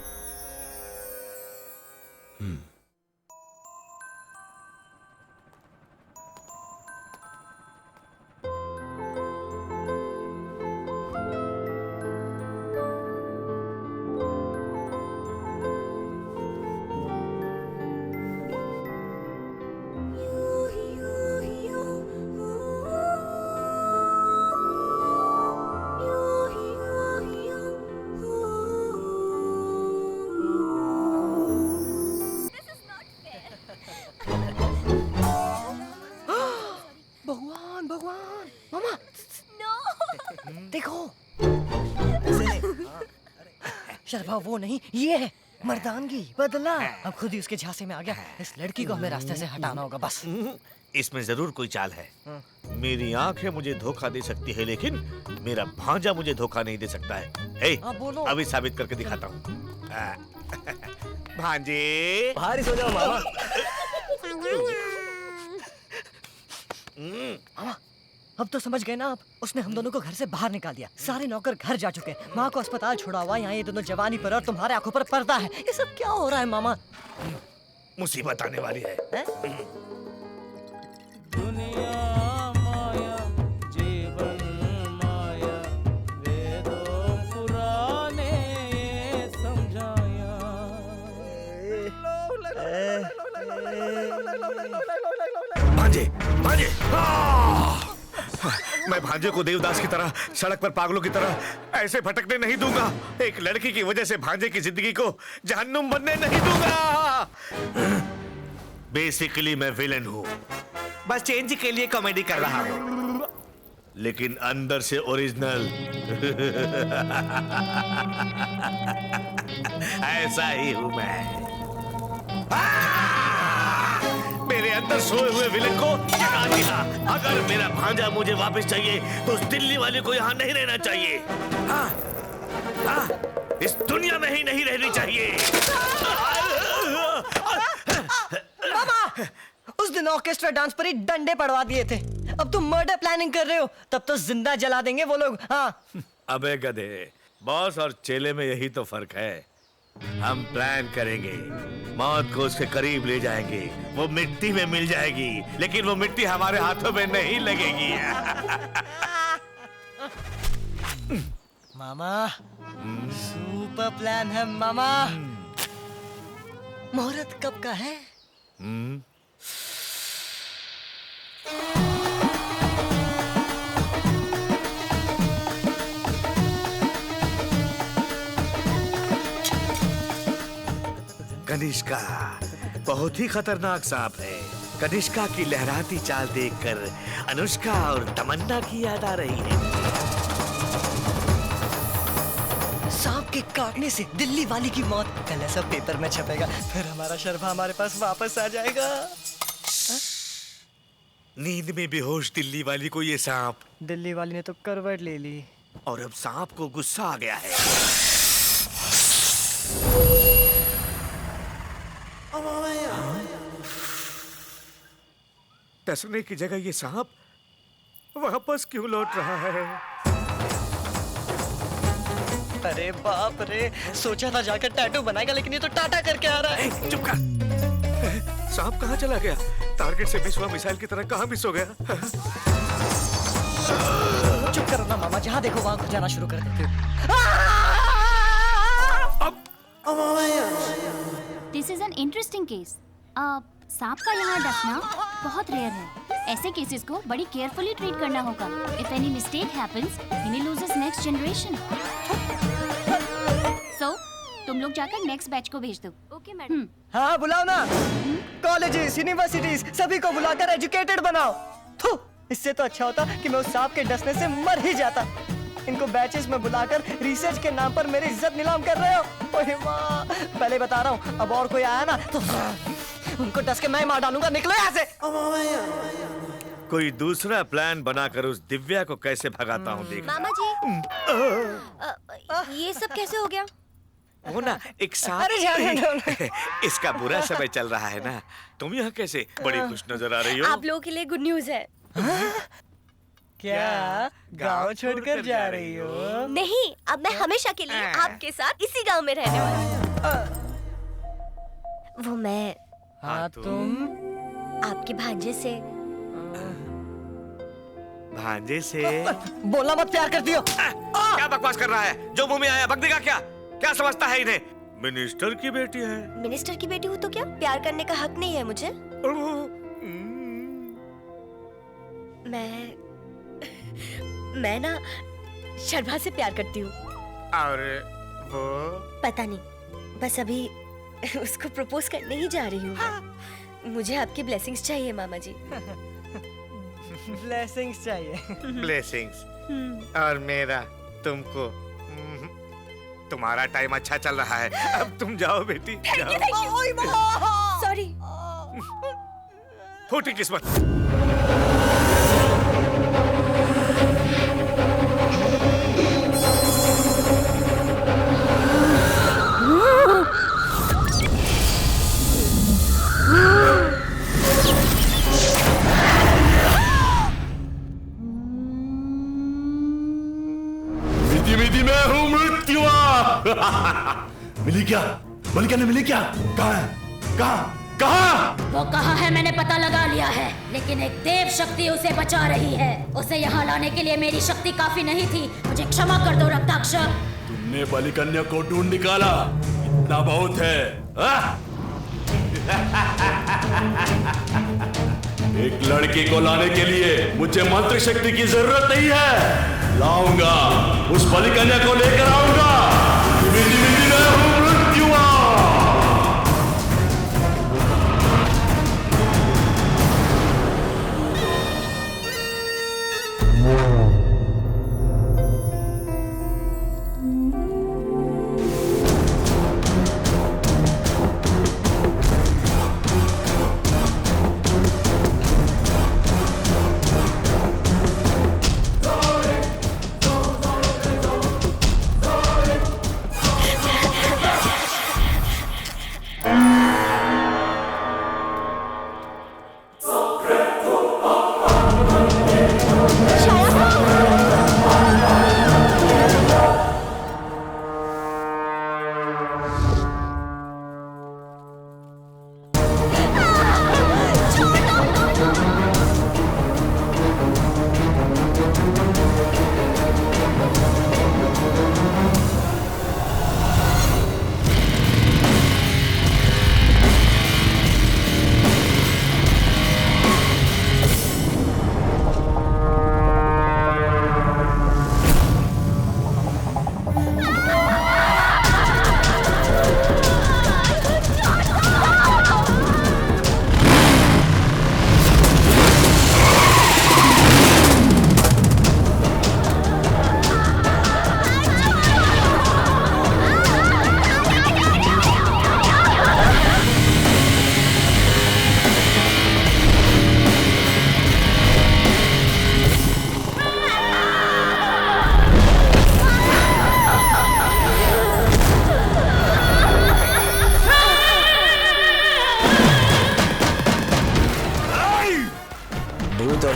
भगवान भगवान मामा देखो। शर्मा वो नहीं, ये है मर्दानगी, बदला। अब खुद ही उसके झांसे में आ गया। इस लड़की को हमें रास्ते से हटाना होगा बस। इसमें जरूर कोई चाल है। मेरी आंखें मुझे धोखा दे सकती है, लेकिन मेरा भांजा मुझे धोखा नहीं दे सकता है। बोलो। अभी साबित करके दिखाता हूँ। भांजे बाहर ही सो जाओ मामा। मामा अब तो समझ गए ना आप, उसने हम दोनों को घर से बाहर निकाल दिया। सारे नौकर घर जा चुके हैं, माँ को अस्पताल छोड़ा हुआ, यहाँ ये दोनों जवानी पर और तुम्हारे आंखों पर पर्दा है। ये सब क्या हो रहा है मामा? मुसीबत आने वाली है। दुनिया माया, जीवन माया, वेदों पुराने ये समझाया। भांजे भांजे, मैं भांजे को देवदास की तरह सड़क पर पागलों की तरह ऐसे भटकने नहीं दूंगा। एक लड़की की वजह से भांजे की जिंदगी को जहन्नुम बनने नहीं दूंगा। बेसिकली मैं विलेन हूँ, बस चेंज के लिए कॉमेडी कर रहा हूँ, लेकिन अंदर से ओरिजिनल ऐसा ही हूँ मैं। मेरे अंदर सोए हुए विलेन को जगा दिया। अगर मेरा भांजा मुझे वापस चाहिए तो उस दिल्ली वाले को यहाँ नहीं रहना चाहिए। हाँ, हाँ, इस दुनिया में ही नहीं रहनी चाहिए। मामा उस दिन ऑर्केस्ट्रा डांस पर ही डंडे पड़वा दिए थे, अब तुम मर्डर प्लानिंग कर रहे हो। तब तो जिंदा जला देंगे वो लोग। हाँ अबे गधे, बॉस और चेले में यही तो फर्क है। हम प्लान करेंगे, मौत को उसके करीब ले जाएंगे, वो मिट्टी में मिल जाएगी, लेकिन वो मिट्टी हमारे हाथों में नहीं लगेगी। मामा सुपर प्लान है मामा। मुहूर्त कब का है? कनिष्का बहुत ही खतरनाक सांप है। कनिष्का की लहराती चाल देखकर अनुष्का और तमन्ना की याद आ रही है। सांप के काटने से दिल्ली वाली की मौत कल ऐसा पेपर में छपेगा, फिर हमारा शर्मा हमारे पास वापस आ जाएगा। नींद में बेहोश दिल्ली वाली को ये सांप, दिल्ली वाली ने तो करवट ले ली और अब सांप को गुस्सा आ गया है। डसने की जगह ये सांप वापस क्यों लौट रहा है? अरे बाप रे, सोचा था जाकर टैटू बनाएगा, लेकिन ये तो टाटा करके आ रहा है। चुप कर। सांप कहाँ चला गया? टारगेट से मिस हुआ मिसाइल की तरह कहाँ मिस हो गया? चुप करो ना मामा, जहाँ देखो वहाँ जाना शुरू कर देते हो। This is an interesting case. सांप का यहाँ डसना बहुत रेयर है। ऐसे केसेस को बड़ी केयरफुली ट्रीट करना होगा। If any mistake happens, he loses next generation. So तुम लोग जाकर नेक्स्ट बैच को भेज दो। Okay madam. हाँ बुलाओ ना। कॉलेजेस, यूनिवर्सिटीज सभी को बुलाकर एजुकेटेड बनाओ। थू, इससे तो अच्छा होता कि मैं उस सांप के डसने से मर ही जाता। इनको बैचेस में बुलाकर रिसर्च के नाम पर मेरी इज्जत नीलाम कर रहे हो। ओए वाह, पहले बता रहा हूँ, अब और कोई आया ना तो उनको डस के मैं मार डालूंगा। निकलो यहाँ से। कोई दूसरा प्लान बनाकर उस दिव्या को कैसे भगाता हूँ देख। मामा जी, ये सब कैसे हो गया? वो ना एक सांप। इसका बुरा समय चल रहा है ना। तुम यहाँ कैसे? बड़ी खुश नजर आ रही हो। आप लोगों के लिए गुड न्यूज है। क्या गांव छोड़कर जा रही हो? नहीं, अब मैं हमेशा के लिए आपके साथ इसी गांव में रहने वाली हूँ। वो मैं। हाँ तुम? आपके भांजे से। भांजे से? बोला मत, प्यार करती हो। क्या बकवास कर रहा है? जो मुंह में आया बक देगा क्या? क्या समझता है इन्हें? मिनिस्टर की बेटी है। मिनिस्टर की बेटी हूँ तो क्या प्यार करने का हक नहीं है मुझे? मैं ना शर्मा से प्यार करती हूँ। और वो? पता नहीं, बस अभी उसको प्रपोज करने ही जा रही हूँ। मुझे आपकी ब्लेसिंग्स चाहिए मामा जी। ब्लेसिंग्स चाहिए? ब्लेसिंग्स? और मेरा तुमको? तुम्हारा टाइम अच्छा चल रहा है, अब तुम जाओ बेटी। सॉरी। फूटी किस्मत। मैं हूँ मृत्युआ। मिली क्या? मलिका ने मिली क्या? कहाँ है? कहाँ? वो कहाँ है मैंने पता लगा लिया है, लेकिन एक देव शक्ति उसे बचा रही है। उसे यहाँ लाने के लिए मेरी शक्ति काफी नहीं थी। मुझे क्षमा कर दो रक्ताक्ष। तुमने बलिकन्या को ढूंढ निकाला, इतना बहुत है। एक लड़की को लाने के लिए मुझे मंत्र शक्ति की जरूरत नहीं है। लाऊंगा, उस बलिकन्या को लेकर आऊंगा। मैं हूं मृत्युआ।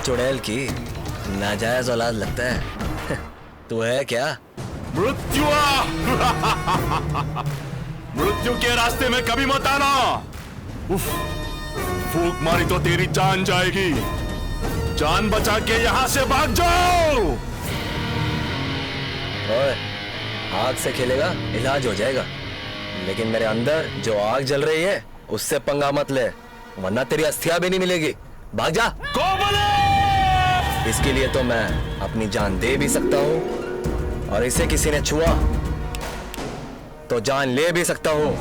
चुड़ैल की नाजायज औलाद लगता है। तू है क्या? मृत्युआ। मृत्यु के रास्ते में कभी मत आना। उफ, फूंक मारी तो तेरी जान जाएगी। जान बचा के यहाँ से भाग जाओ। ओए, आग से खेलेगा इलाज हो जाएगा। लेकिन मेरे अंदर जो आग जल रही है उससे पंगा मत ले, वरना तेरी अस्थियां भी नहीं मिलेगी। भाग जा। इसके लिए तो मैं अपनी जान दे भी सकता हूँ और इसे किसी ने छुआ तो जान ले भी सकता हूँ।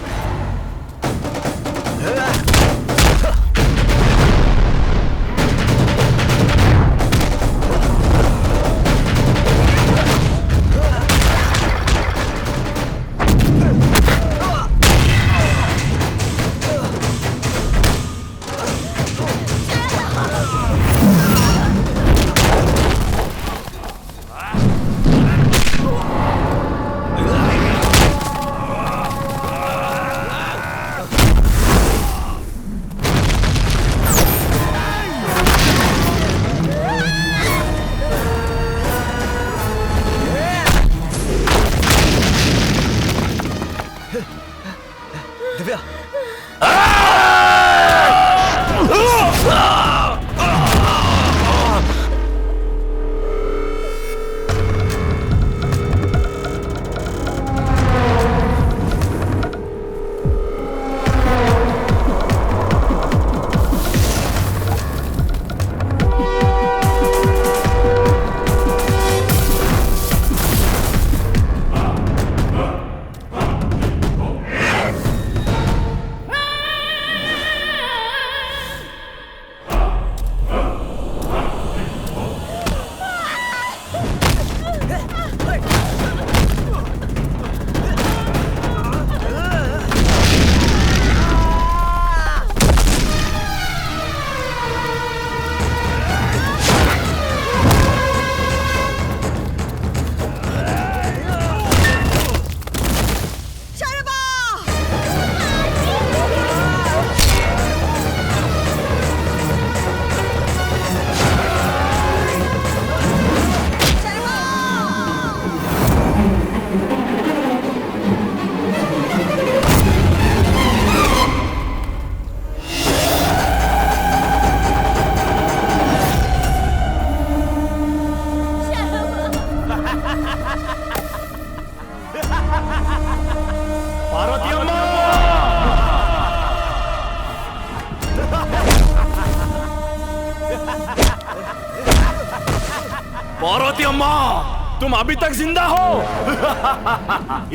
पार्वती अम्मा, तुम अभी तक जिंदा हो।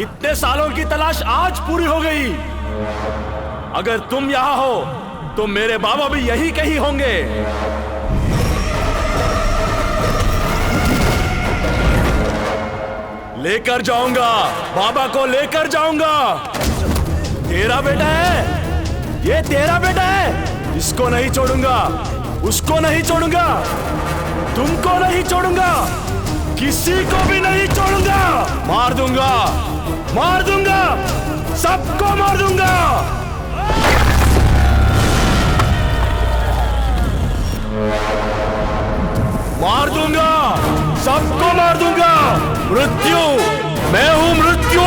इतने सालों की तलाश आज पूरी हो गई। अगर तुम यहाँ हो तो मेरे बाबा भी यही कहीं होंगे। लेकर जाऊंगा, बाबा को लेकर जाऊंगा। तेरा बेटा है, ये तेरा बेटा है। इसको नहीं छोड़ूंगा, उसको नहीं छोड़ूंगा, तुमको नहीं छोड़ूंगा, किसी को भी नहीं छोड़ूंगा। मार दूंगा, मार दूंगा, सबको मार दूंगा। मार दूंगा, सबको मार दूंगा। मृत्यु, मैं हूं मृत्यु।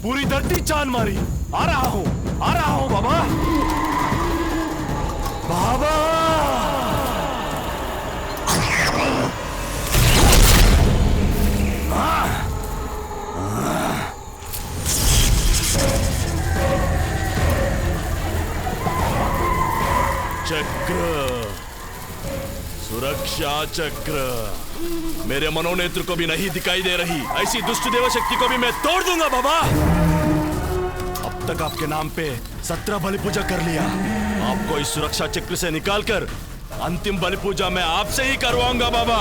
पूरी धरती चांद मारी। आ रहा हूं बाबा। बाबा चक्र, सुरक्षा चक्र मेरे मनोनेत्र को भी नहीं दिखाई दे रही। ऐसी दुष्ट देव शक्ति को भी मैं तोड़ दूंगा बाबा। अब तक आपके नाम पे 17 बलि पूजा कर लिया। आपको इस सुरक्षा चक्र से निकालकर अंतिम बलि पूजा मैं आपसे ही करवाऊंगा बाबा।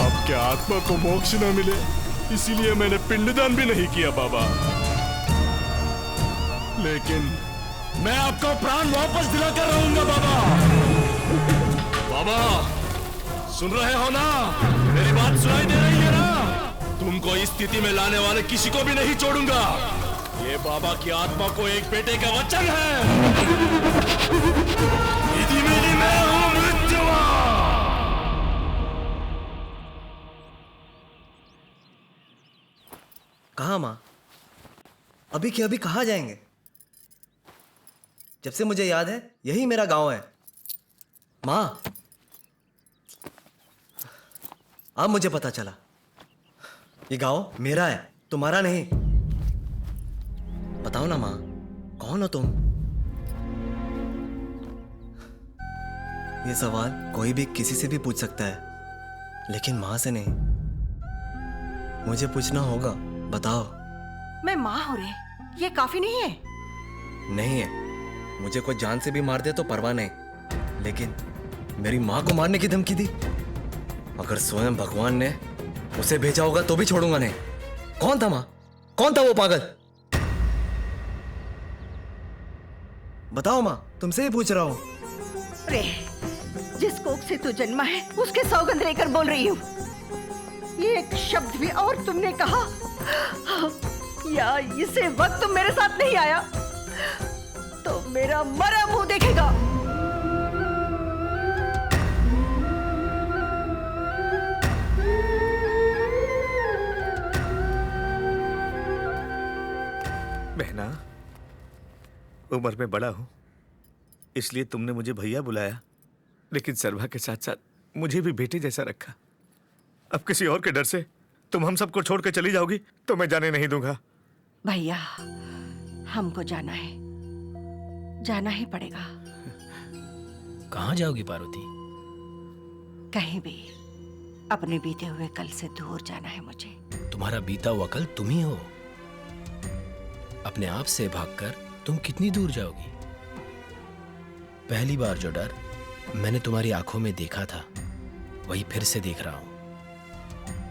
आपके आत्मा को मोक्ष न मिले इसीलिए मैंने पिंडदान भी नहीं किया बाबा। मैं आपका प्राण वापस दिला कर रहूंगा बाबा। बाबा सुन रहे हो ना, मेरी बात सुनाई दे रही है ना? तुमको इस स्थिति में लाने वाले किसी को भी नहीं छोड़ूंगा। ये बाबा की आत्मा को एक बेटे का वचन है। इदी मेरी मैं हूं मृत्युवा। कहाँ माँ? अभी के अभी कहाँ जाएंगे? जब से मुझे याद है यही मेरा गांव है। माँ, अब मुझे पता चला ये गांव मेरा है, तुम्हारा नहीं। बताओ ना माँ, कौन हो तुम? ये सवाल कोई भी किसी से भी पूछ सकता है, लेकिन माँ से नहीं। मुझे पूछना होगा। बताओ। मैं माँ हो रे, ये काफी नहीं है? नहीं है। मुझे कोई जान से भी मार दे तो परवाह नहीं, लेकिन मेरी माँ को मारने की धमकी दी। अगर स्वयं भगवान ने उसे भेजा होगा तो भी छोड़ूंगा नहीं। कौन था माँ? कौन था वो पागल? बताओ माँ, तुमसे ही पूछ रहा हूँ। रे, जिस कोख से तू जन्मा है उसके सौगंध लेकर बोल रही हूँ। ये एक शब्द भी और तुमने कहा या इसे वक्त तुम मेरे साथ नहीं आया तो मेरा मरा मुंह देखेगा। बहना, उम्र में बड़ा हूं इसलिए तुमने मुझे भैया बुलाया, लेकिन सरभा के साथ साथ मुझे भी बेटे जैसा रखा। अब किसी और के डर से तुम हम सबको छोड़ के चली जाओगी तो मैं जाने नहीं दूंगा। भैया, हमको जाना है, जाना ही पड़ेगा। कहाँ जाओगी पार्वती? कहीं भी। अपने बीते हुए कल से दूर जाना है मुझे। तुम्हारा बीता हुआ कल तुम ही हो। अपने आप से भागकर तुम कितनी दूर जाओगी? पहली बार जो डर मैंने तुम्हारी आंखों में देखा था वही फिर से देख रहा हूं।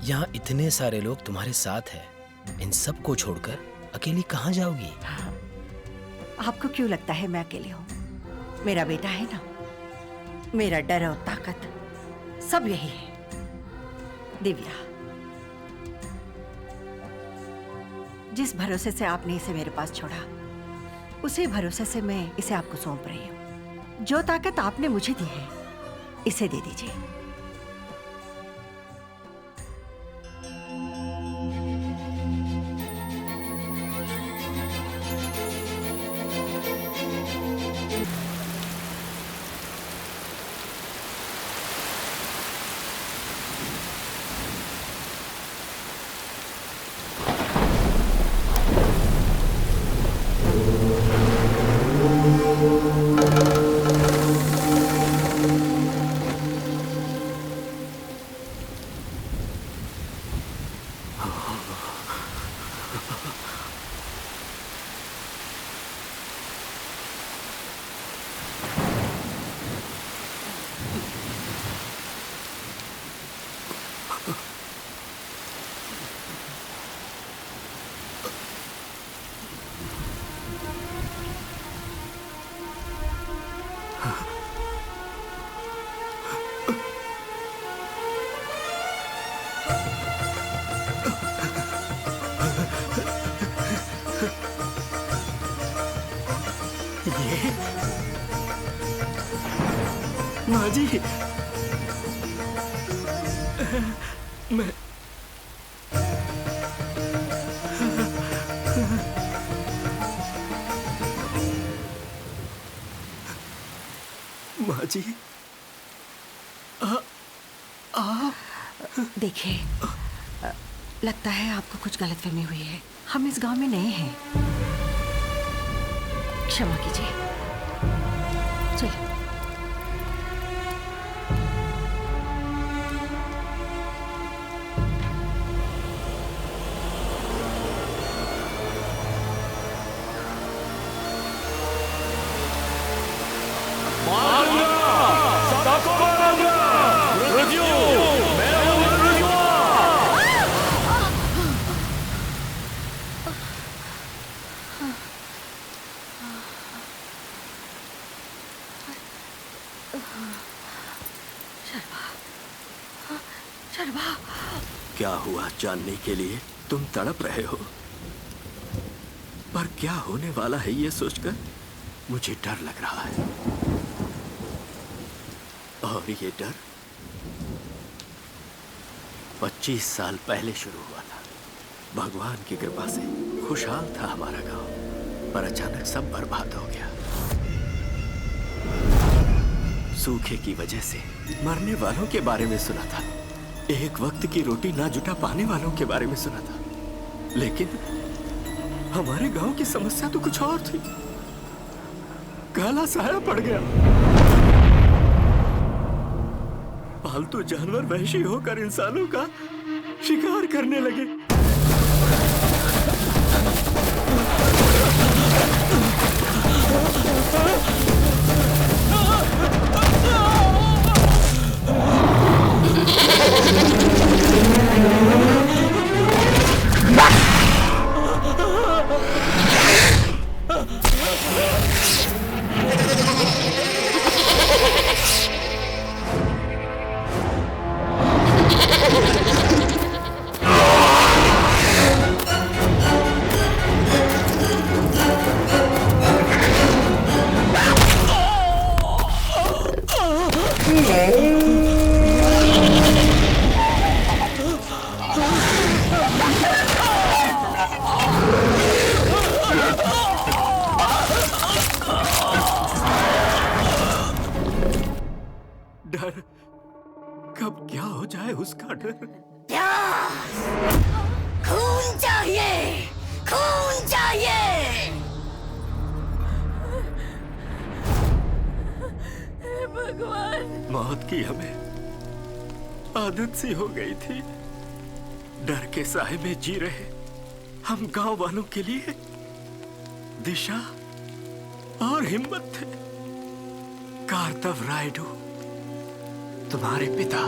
यहाँ इतने सारे लोग तुम्हारे साथ हैं, इन सब को छोड़कर अकेली कहाँ जाओगी? आपको क्यों लगता है मैं अकेले हूँ? मेरा बेटा है ना, मेरा डर और ताकत सब यही है। दिव्या, जिस भरोसे से आपने इसे मेरे पास छोड़ा उसी भरोसे से मैं इसे आपको सौंप रही हूँ। जो ताकत आपने मुझे दी है इसे दे दीजिए। माँ जी, मैं माँ जी, देखिए, लगता है आपको कुछ गलतफहमी हुई है। हम इस गांव में नए हैं, क्षमा कीजिए। चलिए। क्या हुआ जानने के लिए तुम तड़प रहे हो, पर क्या होने वाला है ये सोचकर मुझे डर लग रहा है। और ये डर 25 साल पहले शुरू हुआ था। भगवान की कृपा से खुशहाल था हमारा गांव, पर अचानक सब बर्बाद हो गया। सूखे की वजह से मरने वालों के बारे में सुना था, एक वक्त की रोटी ना जुटा पाने वालों के बारे में सुना था, लेकिन हमारे गांव की समस्या तो कुछ और थी। काला साया पड़ गया। पालतू जानवर वहशी होकर इंसानों का शिकार करने लगे। डर, कब क्या हो जाए उसका डर। खून चाहिए, खून चाहिए। भगवान, मौत की हमें आदत सी हो गई थी। डर के साए में जी रहे हम गांव वालों के लिए दिशा और हिम्मत थे। कार्तव रायडू तुम्हारे पिता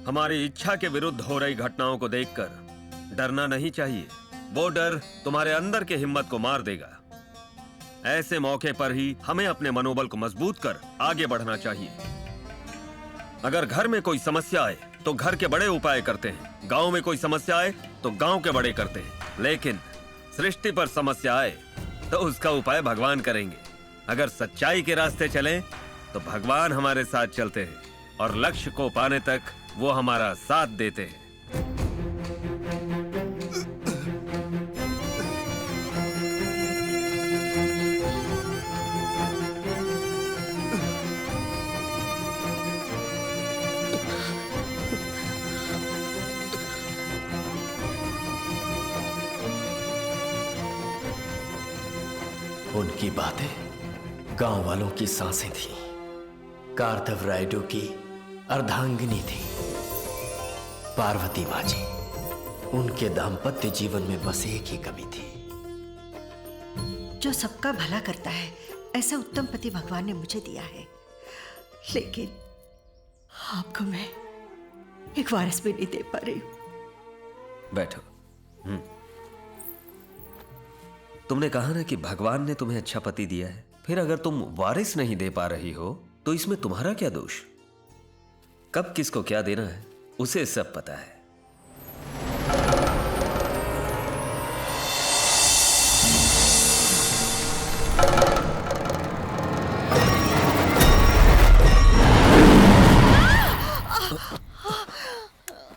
हमारी इच्छा के विरुद्ध हो रही घटनाओं को देखकर डरना नहीं चाहिए। वो डर तुम्हारे अंदर के हिम्मत को मार देगा। ऐसे मौके पर ही हमें अपने मनोबल को मजबूत कर आगे बढ़ना चाहिए। अगर घर में कोई समस्या आए तो घर के बड़े उपाय करते हैं, गांव में कोई समस्या आए तो गांव के बड़े करते हैं, लेकिन सृष्टि पर समस्या आए तो उसका उपाय भगवान करेंगे। अगर सच्चाई के रास्ते चलें तो भगवान हमारे साथ चलते हैं और लक्ष्य को पाने तक वो हमारा साथ देते हैं। उनकी बातें गांव वालों की सांसें थी। कार्तव रायडू की अर्धांगिनी थी पार्वती माँ जी। उनके दाम्पत्य जीवन में बस एक ही कमी थी। जो सबका भला करता है, ऐसा उत्तम पति भगवान ने मुझे दिया है, लेकिन आपको मैं एक वारिस भी नहीं दे पा रही हूं। बैठो। तुमने कहा ना कि भगवान ने तुम्हें अच्छा पति दिया है, फिर अगर तुम वारिस नहीं दे पा रही हो तो इसमें तुम्हारा क्या दोष? कब किसको क्या देना है उसे सब पता है।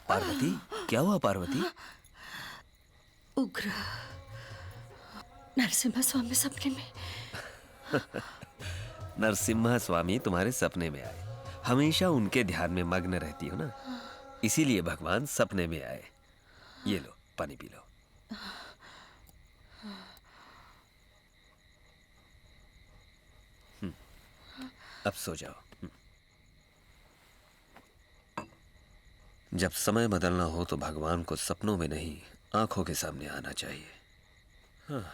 पार्वती, क्या हुआ पार्वती? उग्र नरसिम्हा स्वामी सपने में। नरसिम्हा स्वामी तुम्हारे सपने में आए। हमेशा उनके ध्यान में मग्न रहती हो ना, इसीलिए भगवान सपने में आए। ये लो पानी पी लो। अब सो जाओ। जब समय बदलना हो तो भगवान को सपनों में नहीं, आंखों के सामने आना चाहिए। हाँ।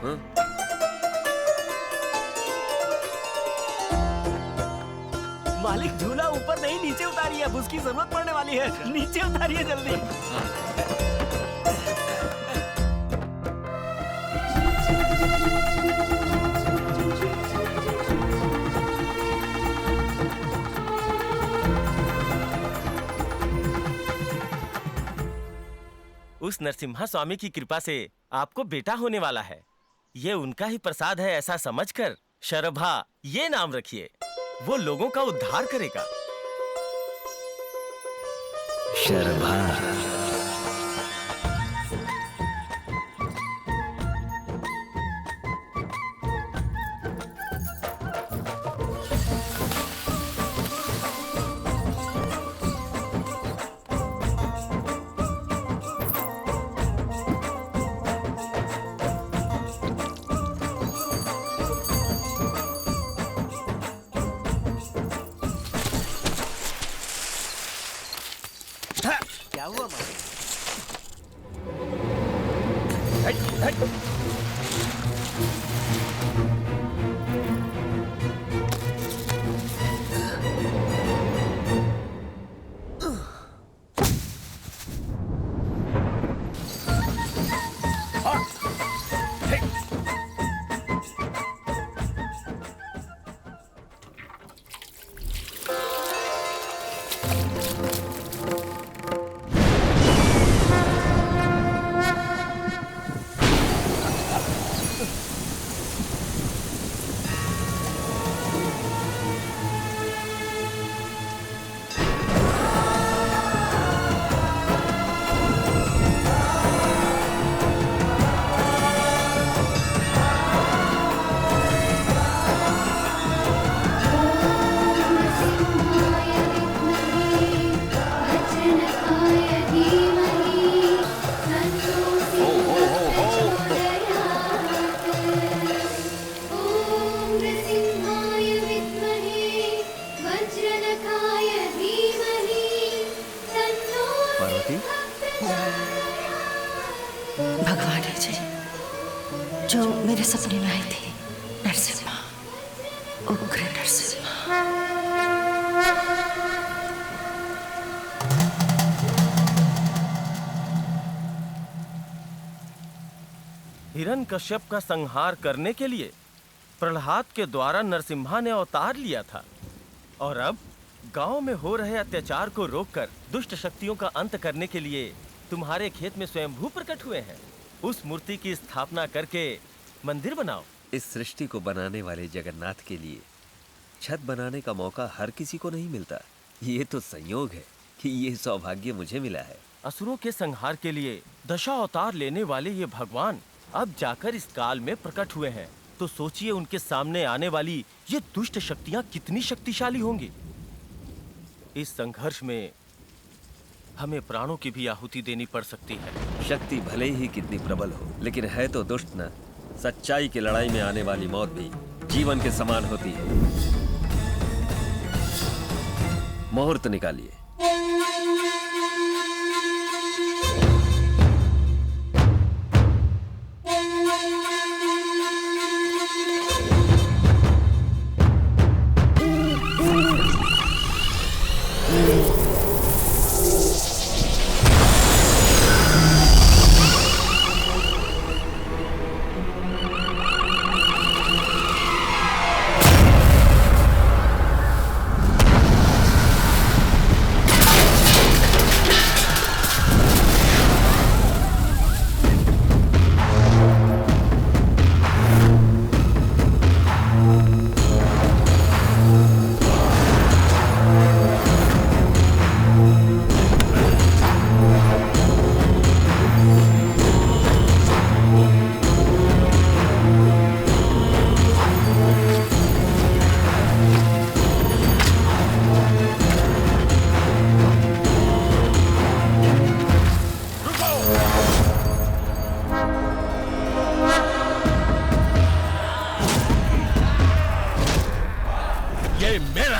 हाँ? मालिक झूला ऊपर नहीं नीचे उतारिए, अब उसकी जरूरत पड़ने वाली है। नीचे उतारिए जल्दी। उस नरसिम्हा स्वामी की कृपा से आपको बेटा होने वाला है। ये उनका ही प्रसाद है ऐसा समझकर शरभा ये नाम रखिए। वो लोगों का उद्धार करेगा। शरभा। क्या हुआ मालिक? भगवान है जी, जो मेरे सपने में आई थी। नरसिम्हा, उग्र नरसिम्हा। हिरण्यकश्यप का संहार करने के लिए प्रहलाद के द्वारा नरसिम्हा ने अवतार लिया था और अब गांव में हो रहे अत्याचार को रोककर दुष्ट शक्तियों का अंत करने के लिए तुम्हारे खेत में स्वयंभू प्रकट हुए हैं। उस मूर्ति की स्थापना करके मंदिर बनाओ। इस सृष्टि को बनाने वाले जगन्नाथ के लिए छत बनाने का मौका हर किसी को नहीं मिलता। ये तो संयोग है कि ये सौभाग्य मुझे मिला है। असुरों के संहार के लिए दशा अवतार लेने वाले ये भगवान अब जाकर इस काल में प्रकट हुए हैं, तो सोचिए उनके सामने आने वाली ये दुष्ट शक्तियां कितनी शक्तिशाली होंगी। इस संघर्ष में हमें प्राणों की भी आहुति देनी पड़ सकती है। शक्ति भले ही कितनी प्रबल हो, लेकिन है तो दुष्ट न। सच्चाई की लड़ाई में आने वाली मौत भी जीवन के समान होती है। मुहूर्त निकालिए।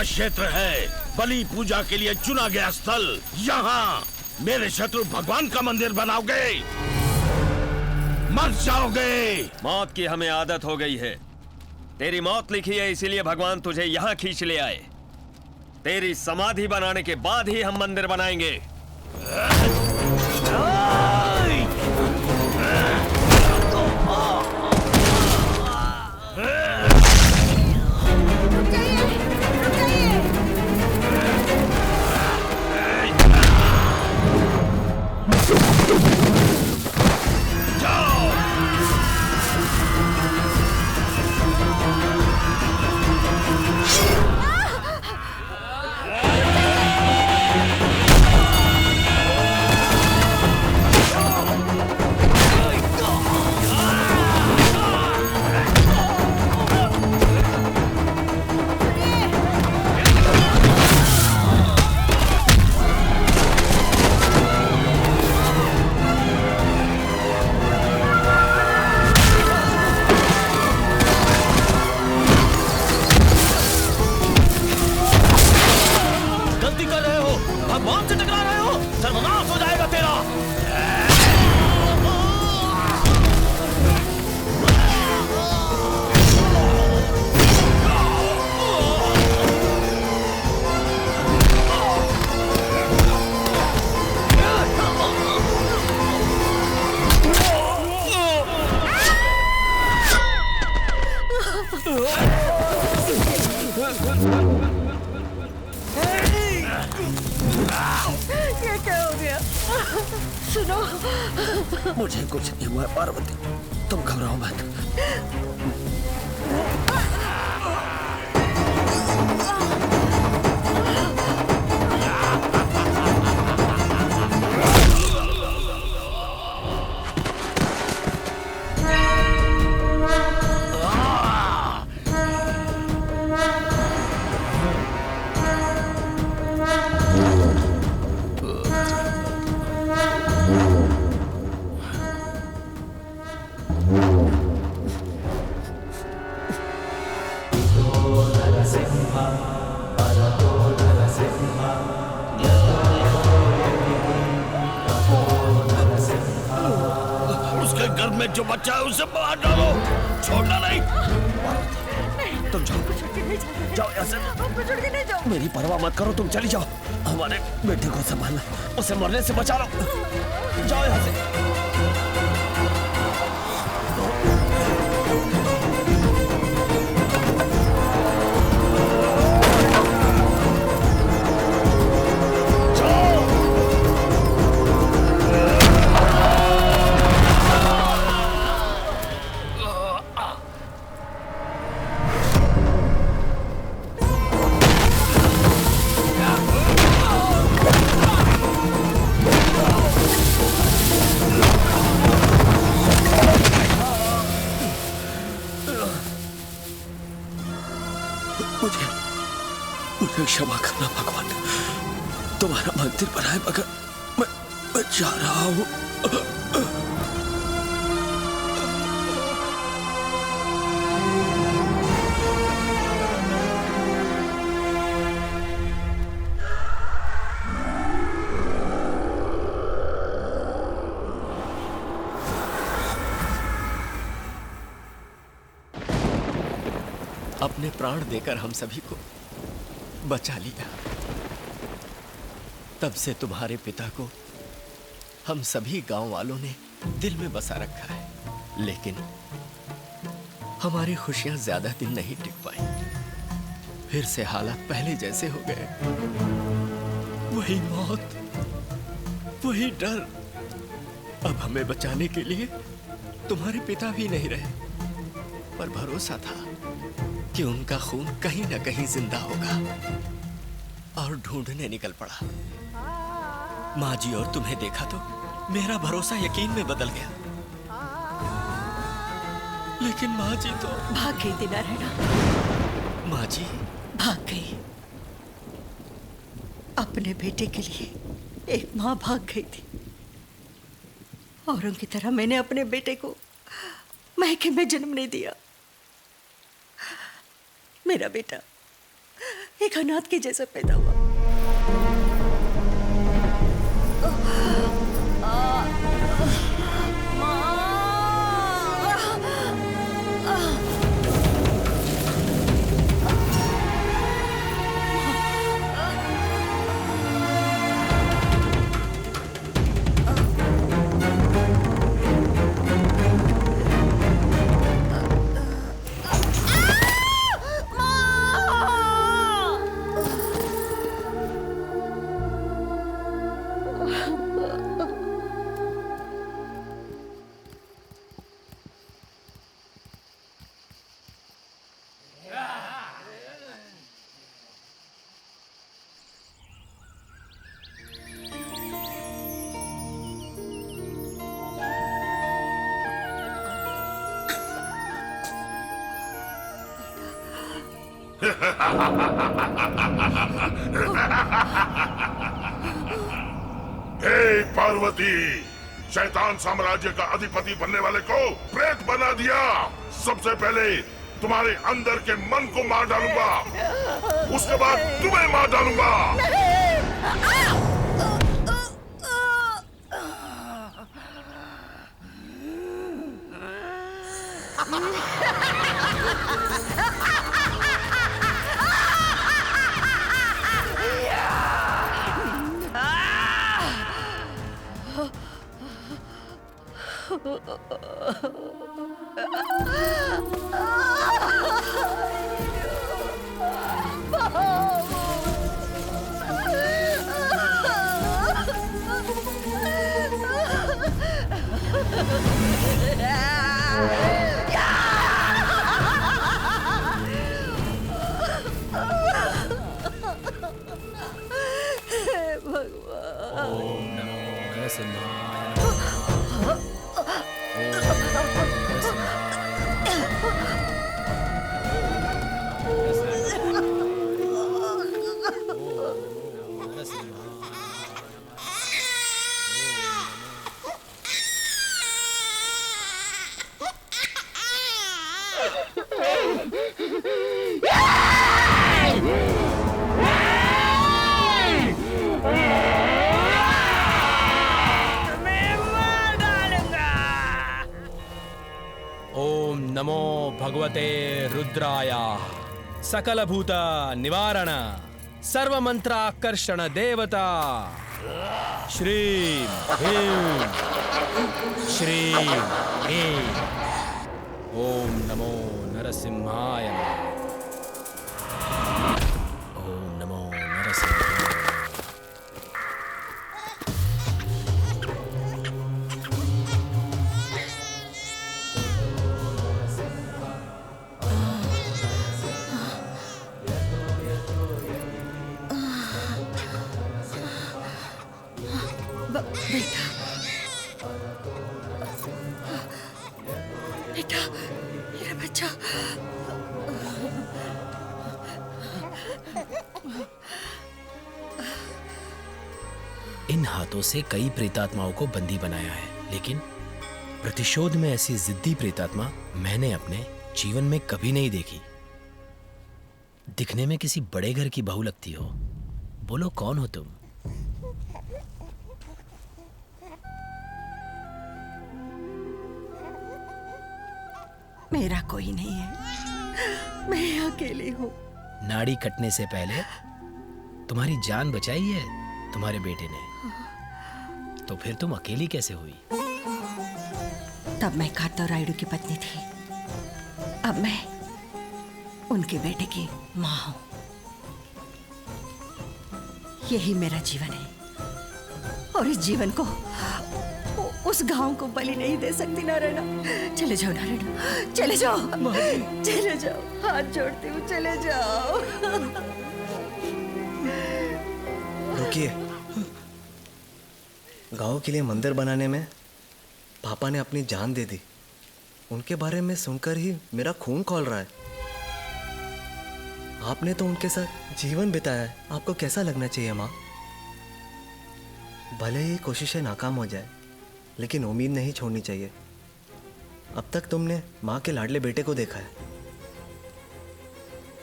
क्षेत्र है, बलि पूजा के लिए चुना गया स्थल। यहाँ मेरे शत्रु भगवान का मंदिर बनाओगे? मर मर जाओगे। मौत की हमें आदत हो गई है। तेरी मौत लिखी है, इसीलिए भगवान तुझे यहाँ खींच ले आए। तेरी समाधि बनाने के बाद ही हम मंदिर बनाएंगे। ये क्या हो गया? सुनो, मुझे कुछ नहीं हुआ पार्वती, तुम घबराओ मत। उसके गर्भ में जो बच्चा है उसे बाहर डालो, छोड़ना नहीं। तुम जाओ, जाओ यहाँ से। मेरी परवाह मत करो, तुम चली जाओ। हमारे बेटे को संभालना, उसे मरने से बचा लो। जाओ यहाँ से। मुझे क्षमा करना भगवान, तुम्हारा मंदिर बनाए मगर मैं जा रहा हूँ। अपने प्राण देकर हम सभी को बचा लिया। तब से तुम्हारे पिता को हम सभी गांव वालों ने दिल में बसा रखा है, लेकिन हमारी खुशियां ज्यादा दिन नहीं टिक पाई। फिर से हालात पहले जैसे हो गए। वही मौत, वही डर। अब हमें बचाने के लिए तुम्हारे पिता भी नहीं रहे, पर भरोसा था कि उनका खून कहीं ना कहीं जिंदा होगा, और ढूंढने निकल पड़ा। माँ जी और तुम्हें देखा तो मेरा भरोसा यकीन में बदल गया, लेकिन माँ जी तो भाग गई थी नारायणा। माँ जी भाग गई। अपने बेटे के लिए एक माँ भाग गई थी, औरों की तरह मैंने अपने बेटे को मैके में जन्म नहीं दिया। मेरा बेटा एक अनाथ के जैसा पैदा हुआ। हे पार्वती, शैतान साम्राज्य का अधिपति बनने वाले को प्रेत बना दिया। सबसे पहले तुम्हारे अंदर के मन को मार डालूंगा, उसके बाद तुम्हें मार डालूंगा। नमो भगवते रुद्राय सकलभूत निवारण सर्वमंत्राकर्षण देवता श्रीं ह्रीं श्रीं ह्रीं ओम नमो नरसिंहाय ओम नमो नरसिंहाय। बेटा, मेरा बच्चा। इन हाथों से कई प्रेतात्माओं को बंदी बनाया है, लेकिन प्रतिशोध में ऐसी जिद्दी प्रेतात्मा मैंने अपने जीवन में कभी नहीं देखी। दिखने में किसी बड़े घर की बहू लगती हो। बोलो कौन हो तुम? मेरा कोई नहीं है, मैं अकेली हूँ। नाड़ी कटने से पहले तुम्हारी जान बचाई है तुम्हारे बेटे ने, तो फिर तुम अकेली कैसे हुई? तब मैं कार्तव रायुडू की पत्नी थी, अब मैं उनके बेटे की माँ हूँ। यही मेरा जीवन है और इस जीवन को उस गांव को बलि नहीं दे सकती नारायणा। चले जाओ नारायणा, चले जाओ, चले जाओ, हाथ जोड़ती हूँ, चले जाओ। रुकिए, गांव के लिए मंदिर बनाने में पापा ने अपनी जान दे दी। उनके बारे में सुनकर ही मेरा खून खौल रहा है। आपने तो उनके साथ जीवन बिताया है, आपको कैसा लगना चाहिए माँ? भले ही कोशिशें नाकाम हो जाए, लेकिन उम्मीद नहीं छोड़नी चाहिए। अब तक तुमने माँ के लाडले बेटे को देखा है,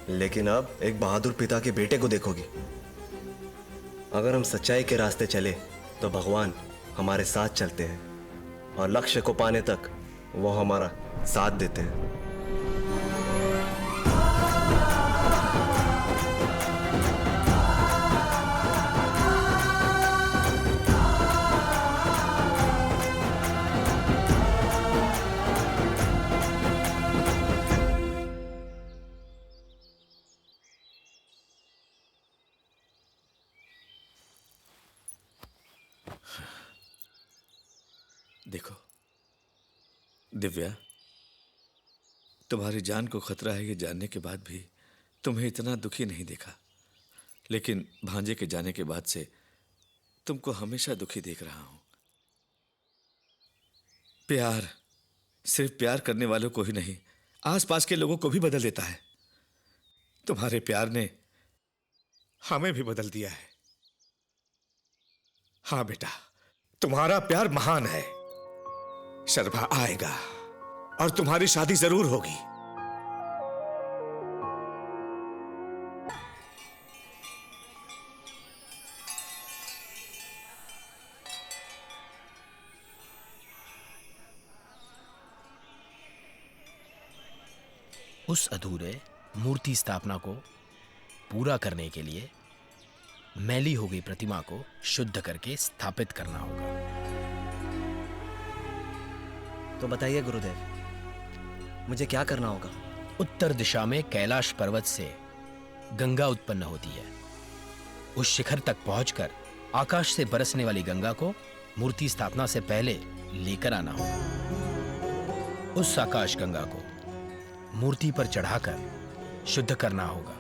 लेकिन अब एक बहादुर पिता के बेटे को देखोगी। अगर हम सच्चाई के रास्ते चले तो भगवान हमारे साथ चलते हैं और लक्ष्य को पाने तक वो हमारा साथ देते हैं। देखो दिव्या, तुम्हारी जान को खतरा है ये जानने के बाद भी तुम्हें इतना दुखी नहीं देखा, लेकिन भांजे के जाने के बाद से तुमको हमेशा दुखी देख रहा हूं। प्यार सिर्फ प्यार करने वालों को ही नहीं, आसपास के लोगों को भी बदल देता है। तुम्हारे प्यार ने हमें भी बदल दिया है। हाँ बेटा, तुम्हारा प्यार महान है। शर्मा आएगा और तुम्हारी शादी जरूर होगी। उस अधूरे मूर्ति स्थापना को पूरा करने के लिए मैली हो गई प्रतिमा को शुद्ध करके स्थापित करना होगा। तो बताइए गुरुदेव, मुझे क्या करना होगा? उत्तर दिशा में कैलाश पर्वत से गंगा उत्पन्न होती है। उस शिखर तक पहुंचकर आकाश से बरसने वाली गंगा को मूर्ति स्थापना से पहले लेकर आना होगा। उस आकाश गंगा को मूर्ति पर चढ़ाकर शुद्ध करना होगा।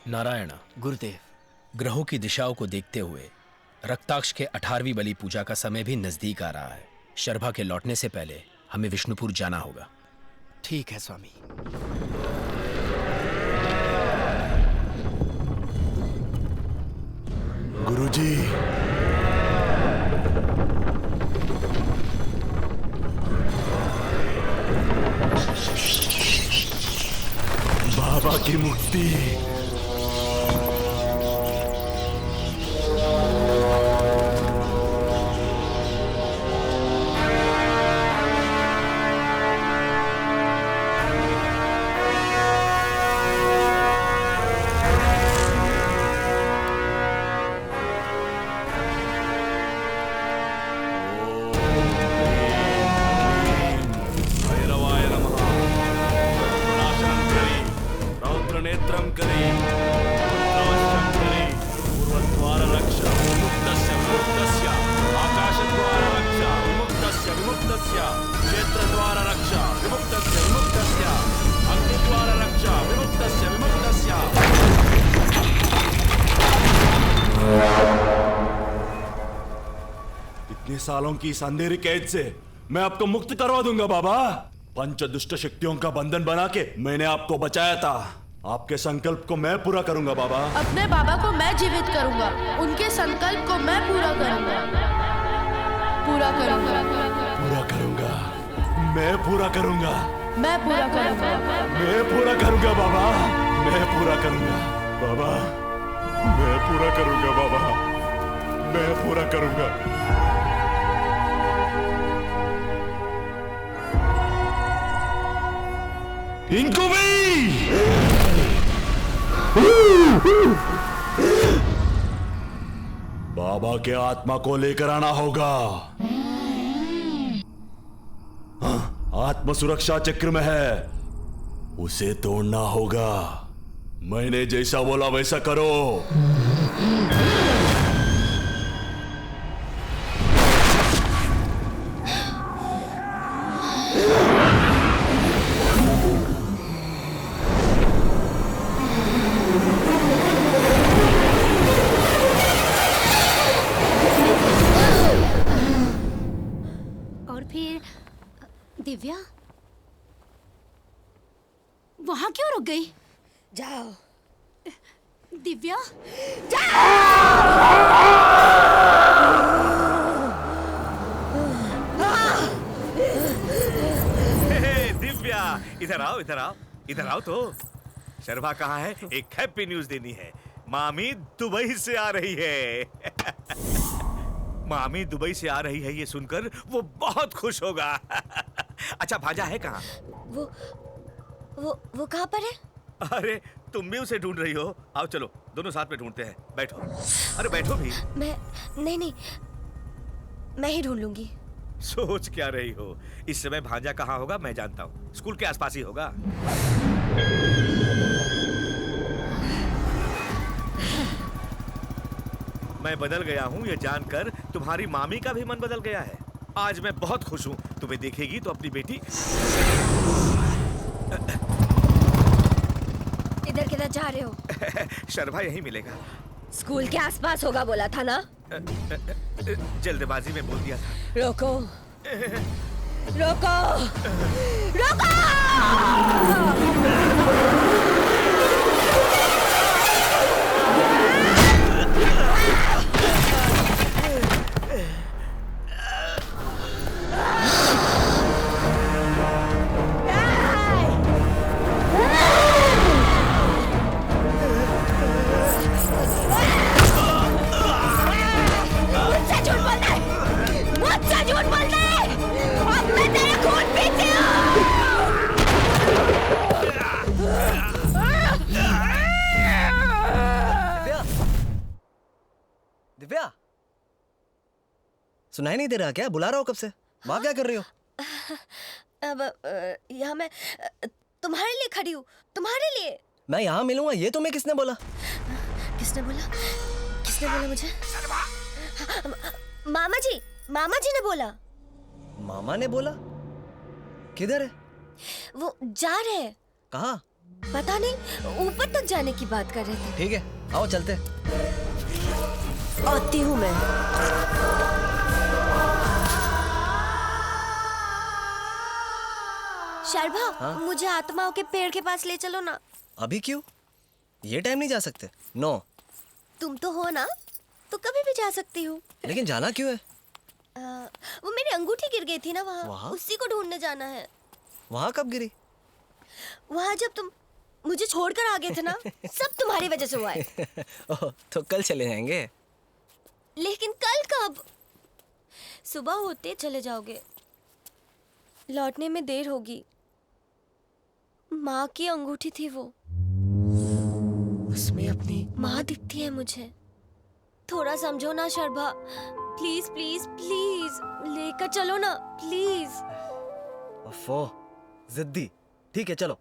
नारायण गुरुदेव, ग्रहों की दिशाओं को देखते हुए रक्ताक्ष के 18वीं बलि पूजा का समय भी नजदीक आ रहा है। शर्भा के लौटने से पहले हमें विष्णुपुर जाना होगा। ठीक है स्वामी। गुरुजी, बाबा की मुक्ति। इतने सालों की इस अंधेरी कैद से मैं आपको मुक्त करवा दूंगा बाबा। पंच दुष्ट शक्तियों का बंधन बना के मैंने आपको बचाया था। आपके संकल्प को मैं पूरा करूंगा बाबा। अपने बाबा को मैं जीवित करूंगा, उनके संकल्प को मैं पूरा करूंगा। पूरा करूंगा, पूरा करूंगा, मैं पूरा करूंगा, मैं पूरा करूंगा, मैं पूरा करूंगा बाबा, मैं पूरा करूंगा बाबा, मैं पूरा करूंगा बाबा, मैं पूरा करूंगा। इनको भी बाबा के आत्मा को लेकर आना होगा। आत्म सुरक्षा चक्र में है, उसे तोड़ना होगा। मैंने जैसा बोला वैसा करो। दिव्या वहां क्यों रुक गई? जाओ दिव्या, दिव्या इधर आओ, इधर आओ, इधर आओ। तो शर्मा कहाँ है? एक हैप्पी न्यूज देनी है। मामी दुबई से आ रही है। मामी दुबई से आ रही है, ये सुनकर वो बहुत खुश होगा। अच्छा भांजा है कहाँ? वो कहाँ पर है? अरे तुम भी उसे ढूंढ रही हो? आओ चलो दोनों साथ में ढूंढते हैं। बैठो। अरे बैठो भी। नहीं, मैं ही ढूंढ लूंगी। सोच क्या रही हो? इस समय भांजा कहाँ होगा मैं जानता हूँ। स्कूल के आसपास ही होगा। मैं बदल गया हूँ ये जानकर तुम्हारी मामी का भी मन बदल गया है। आज मैं बहुत खुश हूँ। तुम्हें देखेगी तो अपनी बेटी। इधर किधर जा रहे हो? शर्मा यही मिलेगा। स्कूल के आसपास होगा बोला था ना? जल्दबाजी में बोल दिया था। रोको। रोको! रोको! मुझसे झूठ बोलता है! अब मैं तेरा खून पीती हूँ! दिव्या, दिव्या, सुनाई नहीं दे रहा क्या? बुला रहा हो कब से? वहाँ क्या कर रही हो? अब यहाँ मैं तुम्हारे लिए खड़ी हूँ, तुम्हारे लिए। मैं यहाँ मिलूंगा ये तुम्हें किसने बोला? किसने बोला? किसने बोला मुझे? मामा जी ने बोला। मामा ने बोला? किधर है? वो जा रहे हैं। कहाँ? पता नहीं, ऊपर तक जाने की बात कर रहे थे। ठीक है, आओ चलते। आती हूँ मैं। शर्भा, हाँ? मुझे आत्माओं के पेड़ के पास ले चलो ना। अभी क्यों? ये टाइम नहीं जा सकते। नो। तुम तो हो ना, तो कभी भी जा सकती हूँ। लेकिन जाना क्यों है? वो मेरी अंगूठी गिर गई थी ना वहाँ, वहाँ? उसी को ढूंढने जाना है। वहाँ कब गिरी? वहाँ जब तुम मुझे छोड़कर आ गए थे ना, सब तुम्हारी वजह से हुआ है। ओह, तो कल चले जाएंगे। लेकिन कल कब? सुबह होते चले जाओगे, लौटने में देर होगी। माँ की अंगूठी थी वो, उसमें अपनी माँ दिखती है मुझे। थोड़ा समझो ना शर्भा, प्लीज प्लीज प्लीज लेकर चलो ना, प्लीज। ओफो, जिद्दी। ठीक है चलो।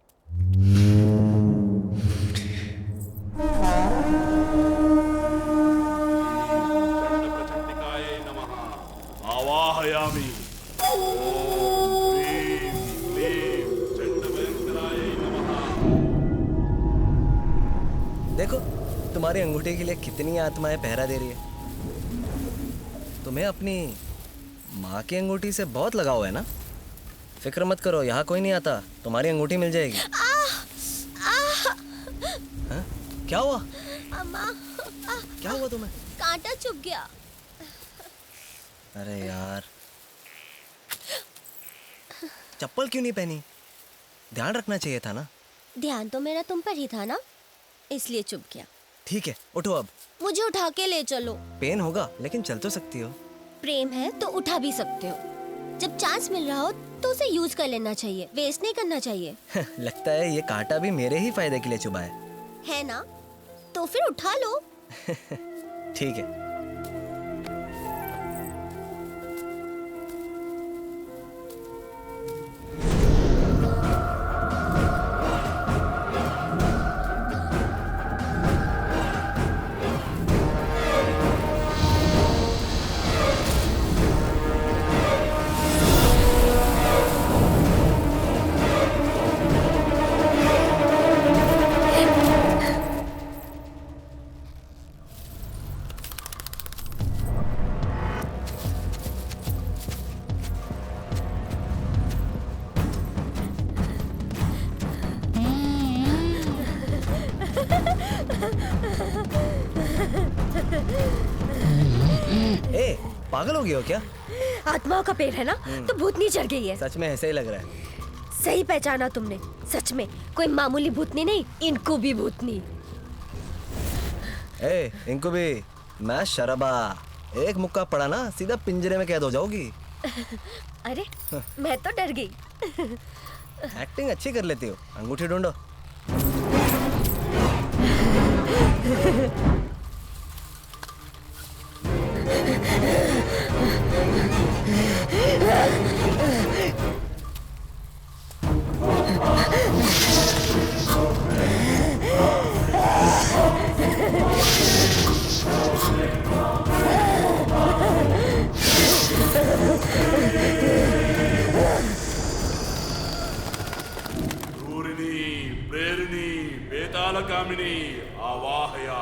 आवाहयामि। ओम ह्रीं क्लीं चंडभयंकराय नमः। देखो तुम्हारी अंगूठी के लिए कितनी आत्माएं पहरा दे रही है। तुम्हें अपनी माँ की अंगूठी से बहुत लगाव है ना? फिक्र मत करो, यहाँ कोई नहीं आता, तुम्हारी अंगूठी मिल जाएगी। हाँ? क्या हुआ? अम्मा, क्या हुआ तुम्हें? कांटा चुभ गया। अरे यार, चप्पल क्यों नहीं पहनी? ध्यान रखना चाहिए था ना। ध्यान तो मेरा तुम पर ही था ना, इसलिए चुभ गया। ठीक है, उठो अब। मुझे उठा के ले चलो। पेन होगा लेकिन चल तो सकती हो। प्रेम है तो उठा भी सकते हो। जब चांस मिल रहा हो तो उसे यूज कर लेना चाहिए, वेस्ट नहीं करना चाहिए। लगता है ये कांटा भी मेरे ही फायदे के लिए चुभा है ना? तो फिर उठा लो। ठीक है। ए, पागल हो गए हो क्या? आत्माओं का पेड़ है ना, तो भूतनी चढ़ गई है। सच में ऐसे ही लग रहा है। सही पहचाना तुमने, सच में कोई मामूली भूतनी नहीं, इनको भी भूतनी। ए, इनको भी। मैं शराबा, एक मुक्का पड़ा ना सीधा पिंजरे में कैद हो जाओगी। अरे मैं तो डर गई। एक्टिंग अच्छी कर लेती हो। अंगूठी ढूंढो। क्रूरिणी प्रेरिणी बेतालकामिनी आवाहया।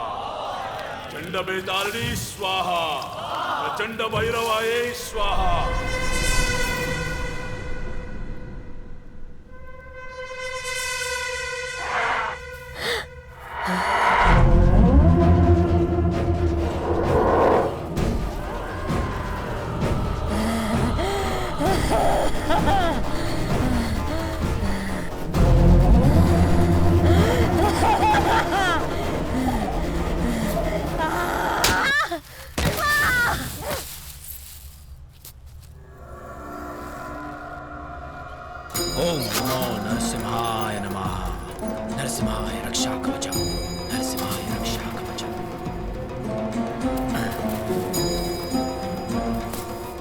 चंड बेतालिनी स्वाहा, प्रचंड भैरवाये स्वाहा। ओम नमो नरसिंहाय नमः। नरसिंहाय रक्षा कवचम, नरसिंहाय रक्षा कवचम।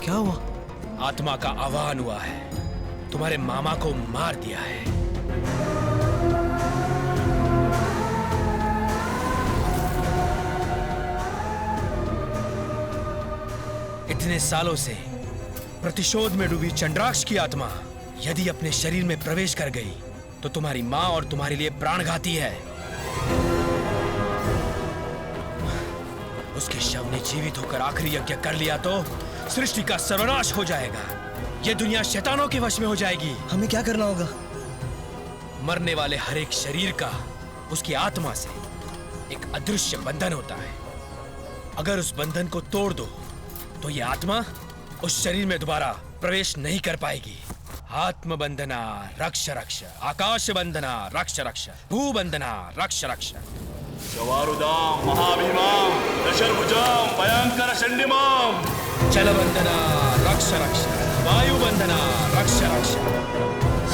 क्या हुआ? आत्मा का आह्वान हुआ है। तुम्हारे मामा को मार दिया है। इतने सालों से प्रतिशोध में डूबी चंद्राक्ष की आत्मा यदि अपने शरीर में प्रवेश कर गई तो तुम्हारी मां और तुम्हारे लिए प्राणघाती है। उसके शव ने जीवित होकर आखिरी यज्ञ कर लिया तो सृष्टि का सर्वनाश हो जाएगा। ये दुनिया शैतानों के वश में हो जाएगी। हमें क्या करना होगा? मरने वाले हर एक शरीर का उसकी आत्मा से एक अदृश्य बंधन होता है। अगर उस बंधन को तोड़ दो तो ये आत्मा उस शरीर में दोबारा प्रवेश नहीं कर पाएगी। आत्म बंधना रक्ष रक्ष, आकाश बंधना रक्ष रक्ष, भूबंधना रक्ष रक्ष। जवारुदाम महाभीमाम दशर्भुजाम भयंकर चंडिमाम। जलबंधना रक्ष रक्ष, वायुबंधना रक्ष रक्ष।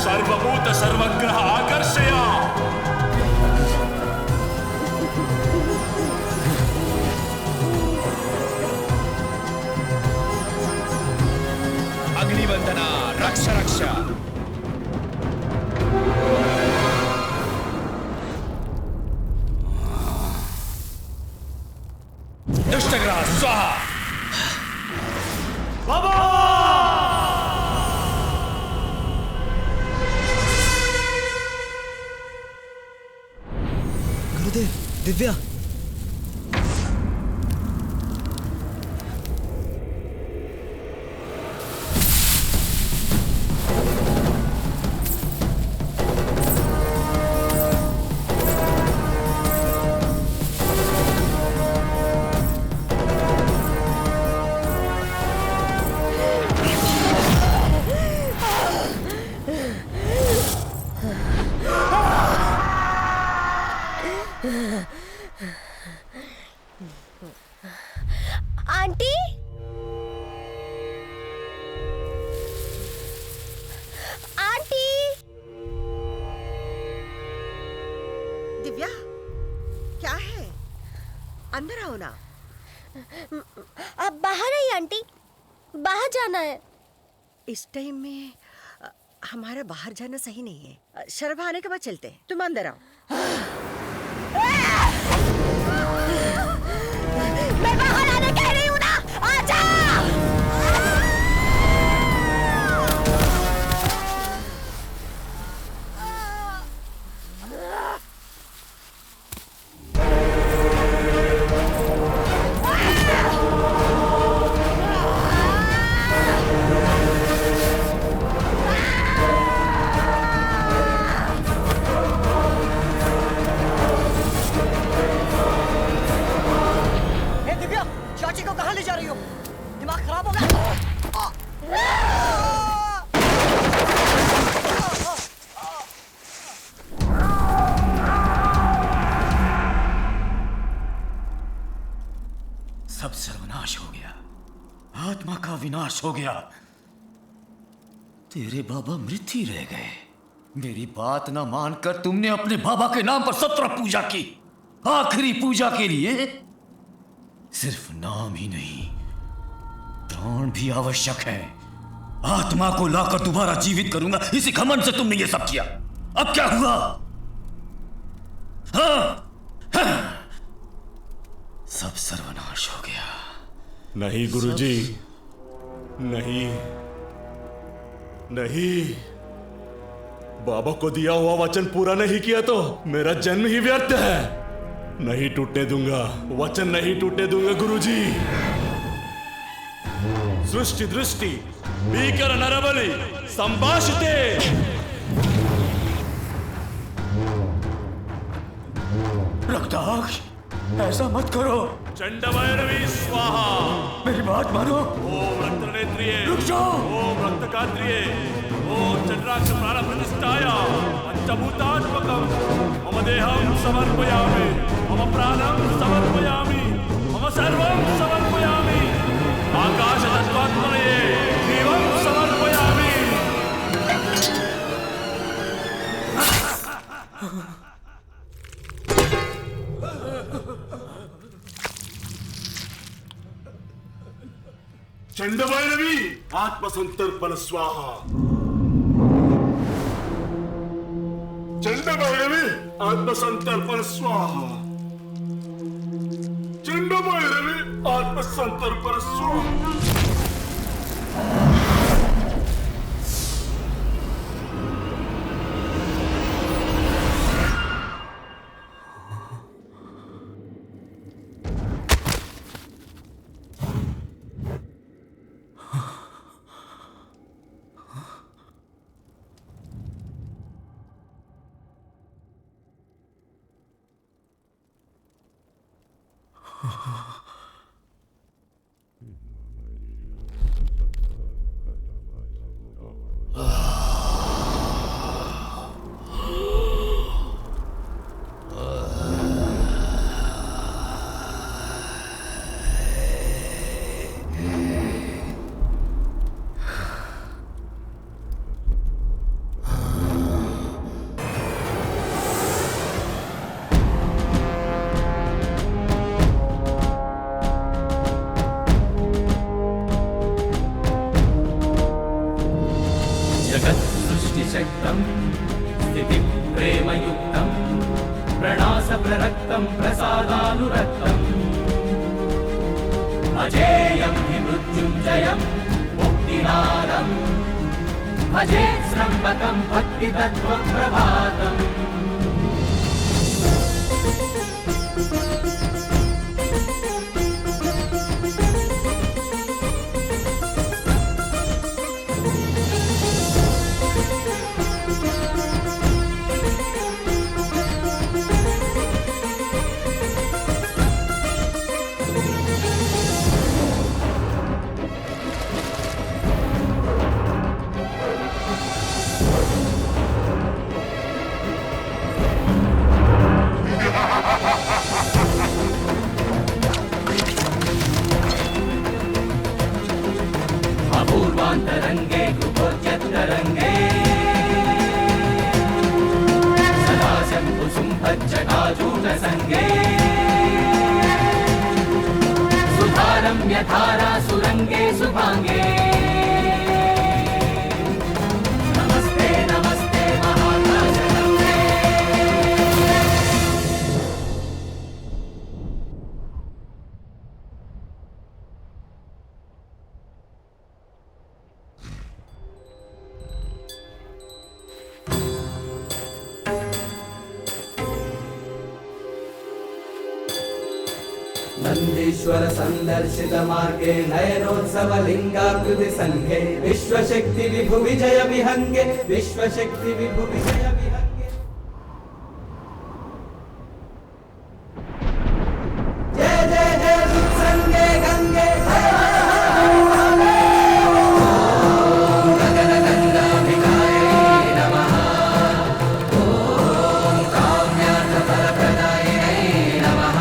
सर्वभूत सर्वग्रह आकर्षया। अग्निबंधना रक्ष रक्ष। दुष्टग्रह स्वाहा। बाबा! गुरुदेव, दिव्या। Aunty, aunty. दिव्या, क्या है? अंदर आओ ना। आप बाहर आइए आंटी, बाहर जाना है। इस टाइम में हमारा बाहर जाना सही नहीं है। शर्मा आने के बाद चलते हैं। तुम अंदर आओ। मैं बाहर आने कह रही हूँ ना, आजा। चाची को कहाँ ले जा रही हो? दिमाग खराब हो गया? सब सर्वनाश हो गया। आत्मा का विनाश हो गया। तेरे बाबा मृत ही रह गए। मेरी बात ना मानकर तुमने अपने बाबा के नाम पर 17 पूजा की। आखिरी पूजा के लिए सिर्फ नाम ही नहीं, प्राण भी आवश्यक है। आत्मा को लाकर दोबारा जीवित करूंगा, इसी घमंड से तुमने ये सब किया। अब क्या हुआ? हाँ? सब सर्वनाश हो गया। नहीं गुरुजी, नहीं नहीं। बाबा को दिया हुआ वचन पूरा नहीं किया तो मेरा जन्म ही व्यर्थ है। नहीं टूटने दूंगा, वचन नहीं टूटने दूंगा गुरुजी। सृष्टि दृष्टि भीकर नरबली संभाषिते। रक्ताक्ष, ऐसा मत करो। चंडभैरवी स्वाहा। मेरी बात मानो। ओम रक्तनेत्रिये। रुक जाओ। ओम रक्तकात्रिये। ओम चंद्राक्ष प्राणप्रतिष्ठाय पंचभूतात्मकं मम देहं समर्पयामि, मम प्राणं समर्पयामि, मम सर्वं समर्पयामि, आकाशतत्त्वात्मनये जीवं समर्पयामि। चंडभैरवी आत्मसंतर्पण स्वाहा। चंडभैरवी आत्मसंतर्पण स्वाहा। चंडभैरवी आत्मसंतर्पण स्वाहा। जगत्सृष्टिशक्तं स्थितिं प्रेमयुक्तं प्रणासप्ररक्तं प्रसादानुरक्तम् अजेयं हि मृत्युञ्जयं मुक्तिनादं भजे स्रम्बकं भक्तितत्त्वप्रभातम् अपूर्वान्तरङ्गे गुहोज्यत्तरङ्गे सदा शम्भुसुम्भज्जटाजूटसङ्गे सुधारम्यधारा सुरङ्गे सुभाङ्गे नमस्ते नमस्ते महाकाशगङ्गे। नन्दीश्वर संदर्शित मार्गे नयनोत्सव लिंगाकृति संघे विश्वशक्ति विभु विजय विहंगे विश्वशक्ति विभु विजय विहंगे। जय जय जय उत्संगे गंगे जय गगन गंगाभिकायै नमः। ओम काम्यार्थ फलप्रदायिनै नमः।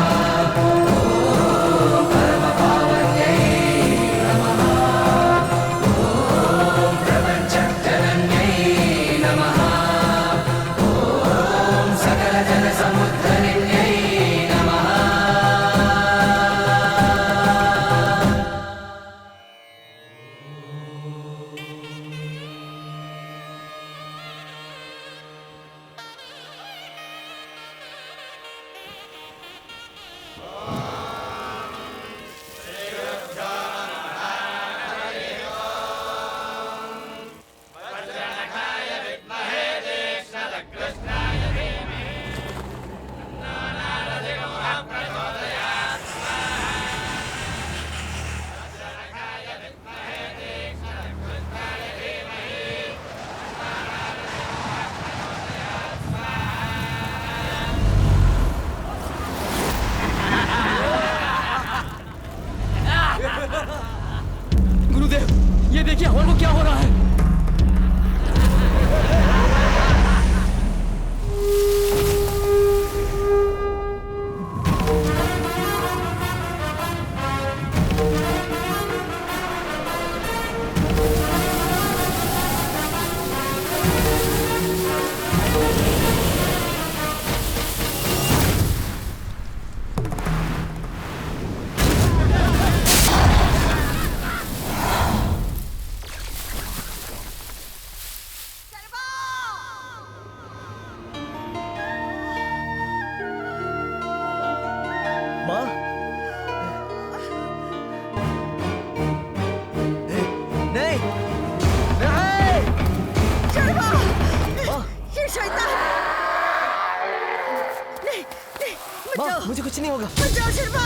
मुझे कुछ नहीं होगा। बचाओ शर्मा।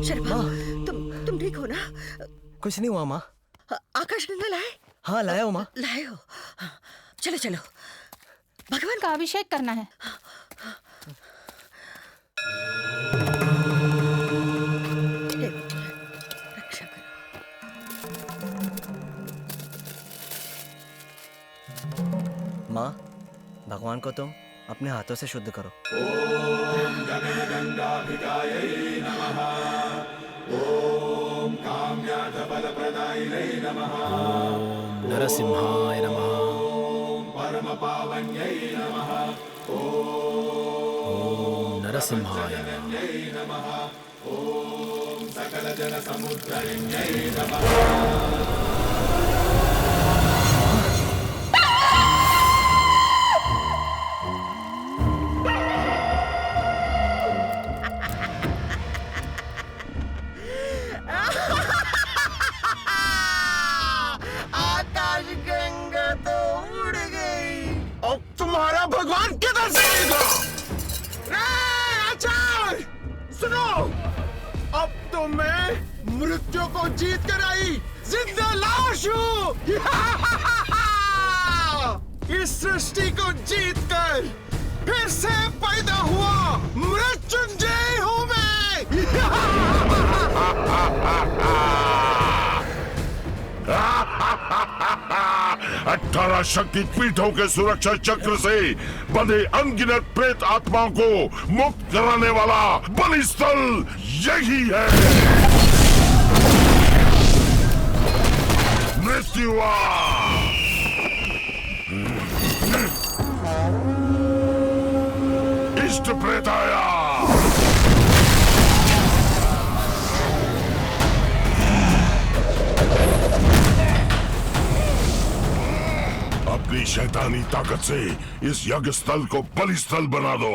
शर्मा, तुम ठीक हो ना? कुछ नहीं हुआ माँ। आकाश गंगा लाए? हाँ लाया हूँ माँ। लाए हो? चलो चलो, भगवान का अभिषेक करना है। रक्षा करो। माँ, भगवान को तुम अपने हाथों से शुद्ध करो। ओम गंगाभिगायै नमः। ओम काम्यार्थफलप्रदायिनै नमः। ओम नरसिंहाय नमः। ओम परमपावन्यै नमः। ओम नरसिंहाय नमः। ओम सकलजनसमुद्रलिङ्गै नमः। आकाश गंगा तो उड़ गई। अब तुम्हारा भगवान किधर से आएगा? आचार्य सुनो, अब तो मैं मृत्यु को जीत कर आई जिंदा लाश हूँ। इस सृष्टि को जीत कर फिर से पैदा हुआ मृत्युंजय हूँ मैं। 18 शक्ति पीठों के सुरक्षा चक्र से बंधे अनगिनत प्रेत आत्माओं को मुक्त कराने वाला बलि स्थल यही है। मृत्यु इष्ट प्रेत आया। अपनी शैतानी ताकत से इस यज्ञ स्थल को बलि स्थल बना दो।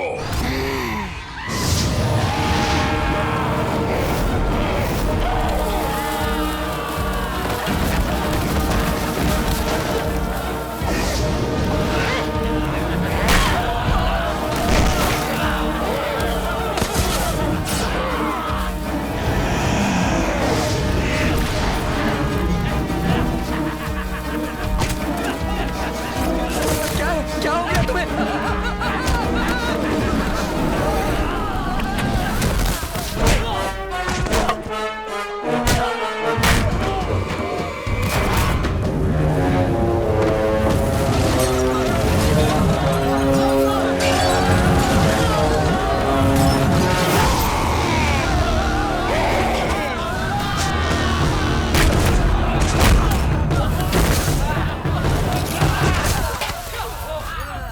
क्या हो गया तुम्हें?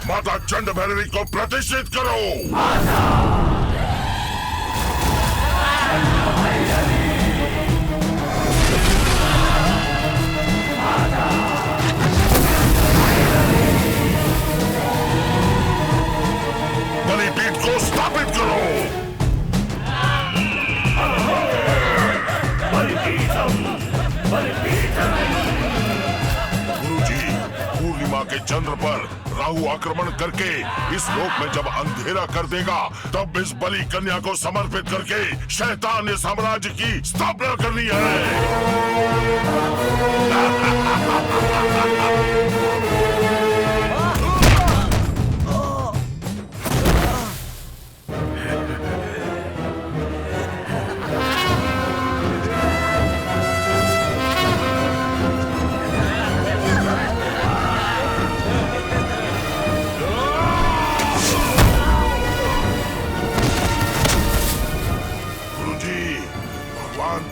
माता चंड भैरवी को प्रतिष्ठित करो। बलिपीठ को स्थापित करो। गुरुजी, पूर्णिमा के चंद्र पर राहु आक्रमण करके इस लोक में जब अंधेरा कर देगा, तब इस बलि कन्या को समर्पित करके शैतान साम्राज्य की स्थापना करनी है।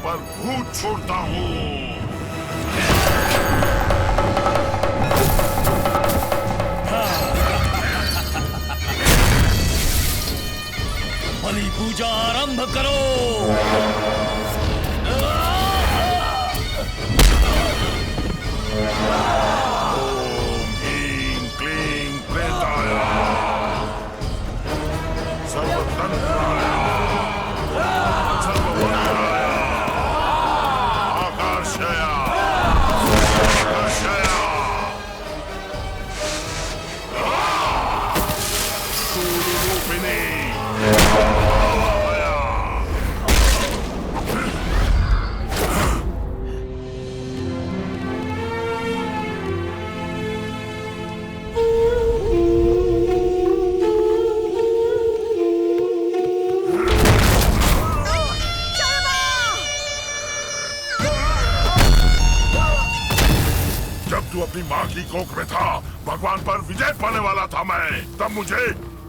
पर भूत छोड़ता हूँ। बलि पूजा आरंभ करो। तू अपनी माँ की कोख में था, भगवान पर विजय पाने वाला था मैं, तब मुझे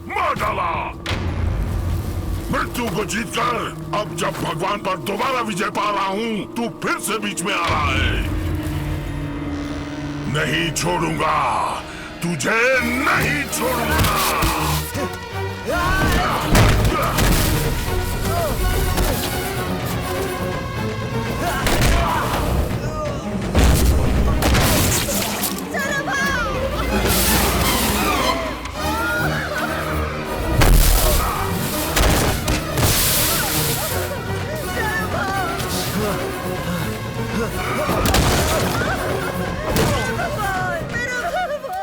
मार डाला। मृत्यु को जीतकर अब जब भगवान पर दोबारा विजय पा रहा हूँ, तू फिर से बीच में आ रहा है। नहीं छोड़ूंगा तुझे, नहीं छोड़ूंगा।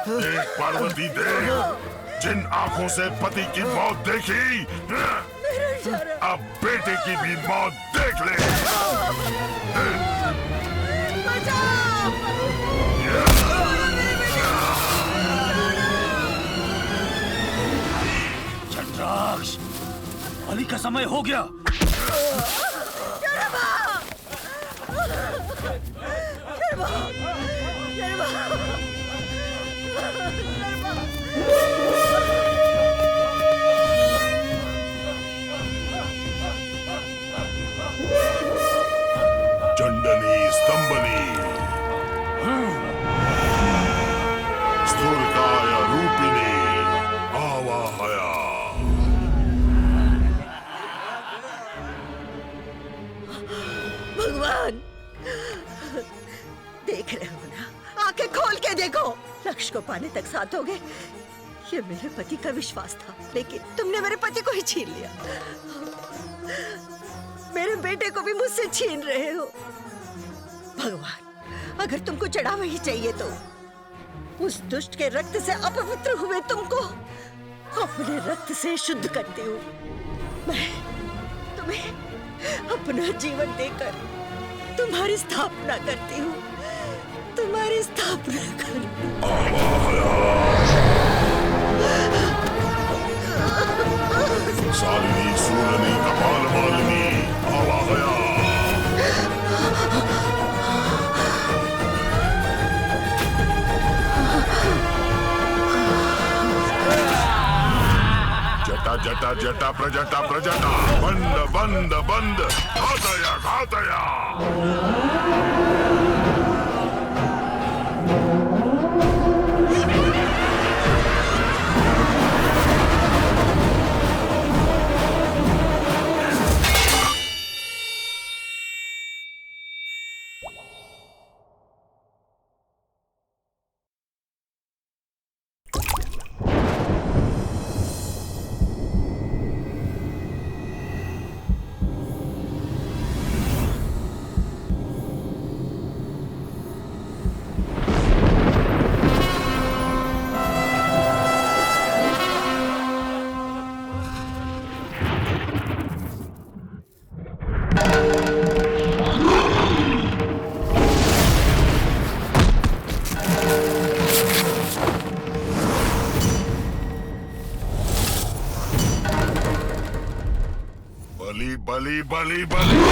देख पार्वती देख, जिन आंखों से पति की मौत देखी, अब बेटे की भी मौत देख ले। चंद्राक्ष, बलि का समय हो गया। चंडनी स्तंभनी स्थूलकाय रूपिणी आवाहया। भगवान, देख रहे हो ना, आंखें खोल के देखो। लक्ष्य को पाने तक साथ हो गए, ये मेरे पति का विश्वास था, लेकिन तुमने मेरे पति को ही छीन लिया। मेरे बेटे को भी मुझसे छीन रहे हो। भगवान, अगर तुमको चढ़ावा ही चाहिए तो उस दुष्ट के रक्त से अपवित्र हुए तुमको अपने रक्त से शुद्ध करती हूँ। मैं तुम्हें अपना जीवन देकर तुम्हारी स्थापना करती हूँ, तुम्हारी स्थापना सालिनी सूरनी कपाल मालिनी आवाहया। जटा जटा जटा प्रजटा प्रजटा, बंद बंद बंद, घातया घातया। बली बली बली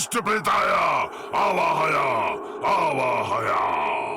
दुष्ट प्रेताय आवाहया आवाहया।